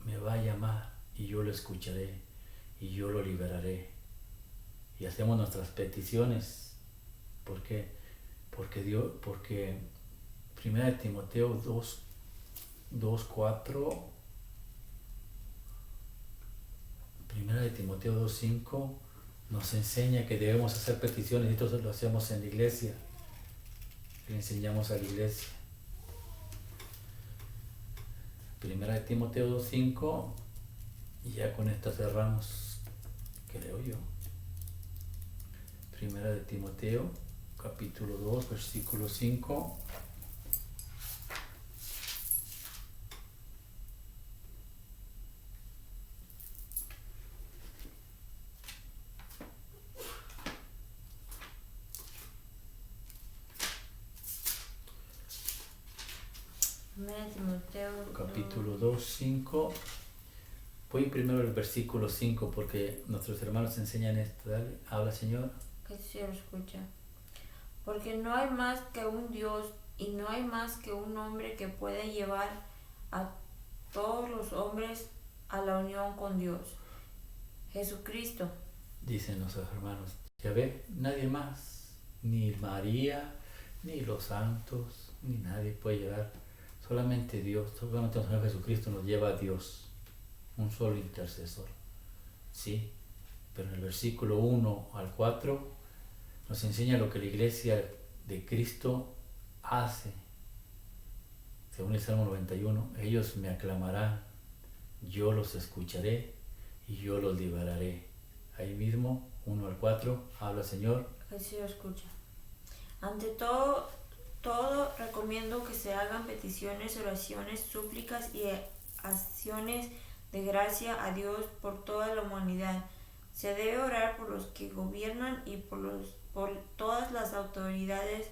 me va a llamar y yo lo escucharé y yo lo liberaré. Y hacemos nuestras peticiones. ¿Por qué? Porque 1 Timoteo 2:4, 1 Timoteo 2:5 nos enseña que debemos hacer peticiones, y esto lo hacemos en la iglesia, le enseñamos a la iglesia. 1 Timoteo 2:5, y ya con esta cerramos, creo yo. 1 Timoteo, capítulo 2, versículo 5. Timoteo, Capítulo 2, 5. Voy primero al versículo 5 porque nuestros hermanos enseñan esto. Dale, habla, Señor. Que se lo escucha. Porque no hay más que un Dios y no hay más que un hombre que pueda llevar a todos los hombres a la unión con Dios, Jesucristo. Dicen nuestros hermanos, ya ve, nadie más, ni María, ni los santos, ni nadie puede llegar. Solamente Dios, solamente el Señor Jesucristo nos lleva a Dios, un solo intercesor. Sí, pero en el versículo 1 al 4 nos enseña lo que la iglesia de Cristo hace. Según el Salmo 91, ellos me aclamarán, yo los escucharé y yo los liberaré. Ahí mismo, 1 al 4, habla, Señor. Que se lo escucha. Ante todo recomiendo que se hagan peticiones, oraciones, súplicas y acciones de gracia a Dios por toda la humanidad. Se debe orar por los que gobiernan y por todas las autoridades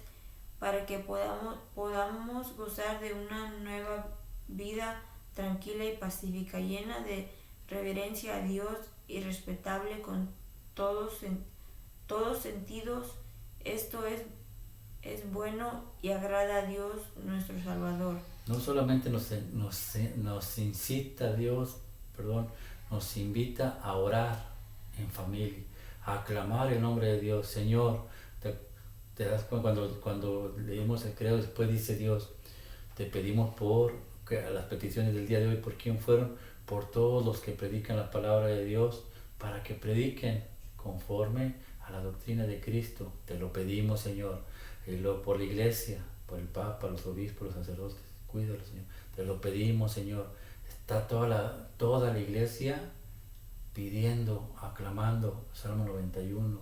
para que podamos gozar de una nueva vida tranquila y pacífica, llena de reverencia a Dios y respetable con todos sentidos. Esto es bueno y agrada a Dios nuestro Salvador. No solamente nos incita Dios, nos invita a orar en familia, a aclamar el nombre de Dios. Señor, te das cuenta cuando leímos el credo, después dice Dios, te pedimos por las peticiones del día de hoy, ¿por quién fueron? Por todos los que predican la palabra de Dios, para que prediquen conforme a la doctrina de Cristo. Te lo pedimos, Señor, por la iglesia, por el Papa, los obispos, los sacerdotes, cuídalo, Señor. Te lo pedimos, Señor. Está toda la iglesia pidiendo, aclamando, Salmo 91,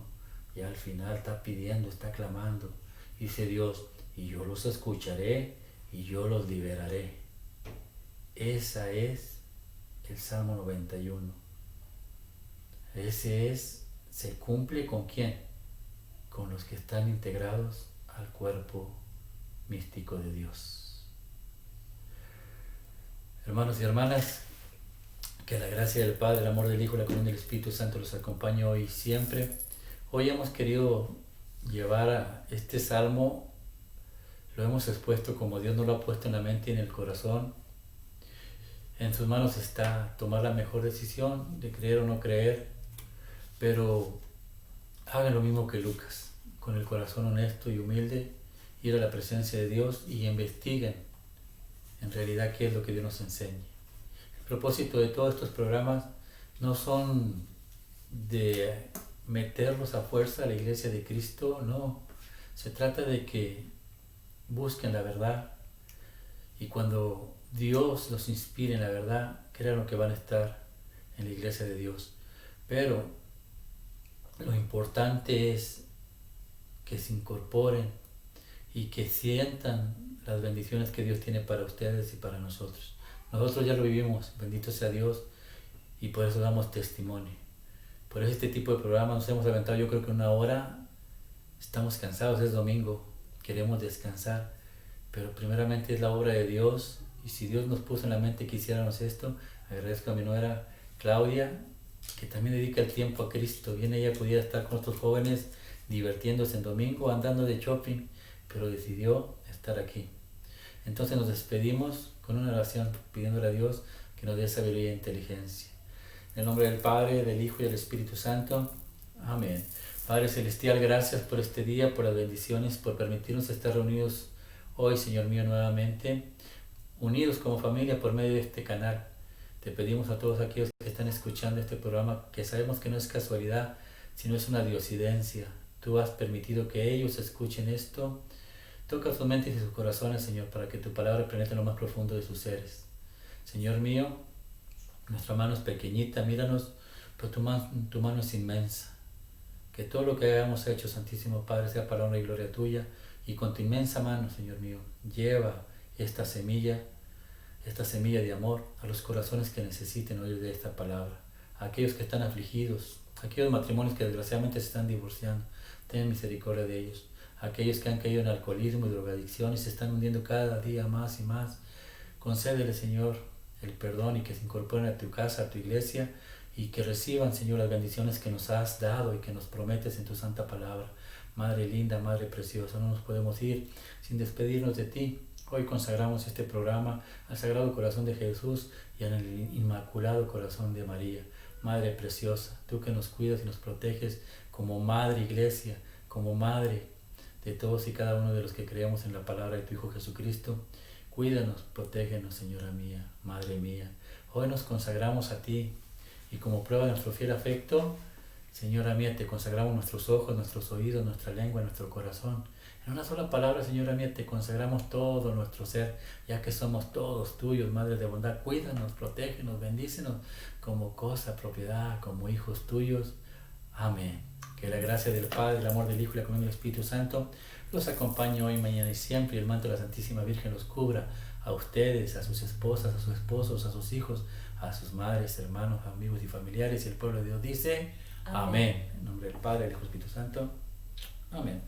y al final está pidiendo, está aclamando. Dice Dios, y yo los escucharé y yo los liberaré. Esa es el Salmo 91. Se cumple ¿con quién? Con los que están integrados al cuerpo místico de Dios. Hermanos y hermanas, que la gracia del Padre, el amor del Hijo, la comunión del Espíritu Santo los acompañe hoy y siempre. Hoy hemos querido llevar a este salmo, lo hemos expuesto como Dios nos lo ha puesto en la mente y en el corazón. En sus manos está tomar la mejor decisión de creer o no creer, pero hagan lo mismo que Lucas, con el corazón honesto y humilde, ir a la presencia de Dios y investiguen en realidad qué es lo que Dios nos enseña. El propósito de todos estos programas no son de meterlos a fuerza a la iglesia de Cristo, no. Se trata de que busquen la verdad y cuando Dios los inspire en la verdad, créanlo que van a estar en la iglesia de Dios. Pero lo importante es que se incorporen y que sientan las bendiciones que Dios tiene para ustedes y para nosotros. Nosotros ya lo vivimos, bendito sea Dios, y por eso damos testimonio. Por eso este tipo de programas nos hemos aventado, yo creo que 1 hora. Estamos cansados, es domingo, queremos descansar, pero primeramente es la obra de Dios, y si Dios nos puso en la mente que hiciéramos esto, agradezco a mi nuera Claudia, que también dedica el tiempo a Cristo. Bien, ella pudiera estar con estos jóvenes divirtiéndose en domingo, andando de shopping, pero decidió estar aquí. Entonces nos despedimos con una oración, pidiéndole a Dios que nos dé sabiduría e inteligencia. En el nombre del Padre, del Hijo y del Espíritu Santo. Amén. Padre Celestial, gracias por este día, por las bendiciones, por permitirnos estar reunidos hoy, Señor mío, nuevamente, unidos como familia por medio de este canal. Te pedimos a todos aquellos que están escuchando este programa, que sabemos que no es casualidad, sino es una diosidencia. Tú has permitido que ellos escuchen esto. Toca sus mentes y sus corazones, Señor, para que tu palabra penetre en lo más profundo de sus seres. Señor mío, nuestra mano es pequeñita, míranos, pero tu mano es inmensa. Que todo lo que hayamos hecho, Santísimo Padre, sea para honra y gloria tuya, y con tu inmensa mano, Señor mío, lleva esta semilla de amor a los corazones que necesiten oír de esta palabra, a aquellos que están afligidos, a aquellos matrimonios que desgraciadamente se están divorciando, ten misericordia de ellos, a aquellos que han caído en alcoholismo y drogadicción y se están hundiendo cada día más y más. Concédele, Señor, el perdón y que se incorporen a tu casa, a tu iglesia, y que reciban, Señor, las bendiciones que nos has dado y que nos prometes en tu santa palabra. Madre linda, Madre preciosa, no nos podemos ir sin despedirnos de ti. Hoy consagramos este programa al Sagrado Corazón de Jesús y al Inmaculado Corazón de María. Madre preciosa, tú que nos cuidas y nos proteges como Madre Iglesia, como Madre de todos y cada uno de los que creemos en la palabra de tu Hijo Jesucristo, cuídanos, protégenos, Señora mía, Madre mía. Hoy nos consagramos a ti y como prueba de nuestro fiel afecto, Señora mía, te consagramos nuestros ojos, nuestros oídos, nuestra lengua, nuestro corazón. En una sola palabra, Señora mía, te consagramos todo nuestro ser, ya que somos todos tuyos, Madre de bondad. Cuídanos, protégenos, bendícenos como cosa, propiedad, como hijos tuyos. Amén. Que la gracia del Padre, el amor del Hijo y la comunión del Espíritu Santo los acompañe hoy, mañana y siempre, y el manto de la Santísima Virgen los cubra a ustedes, a sus esposas, a sus esposos, a sus hijos, a sus madres, hermanos, amigos y familiares. Y el pueblo de Dios dice amén. En nombre del Padre, del Hijo y del Espíritu Santo. Amén.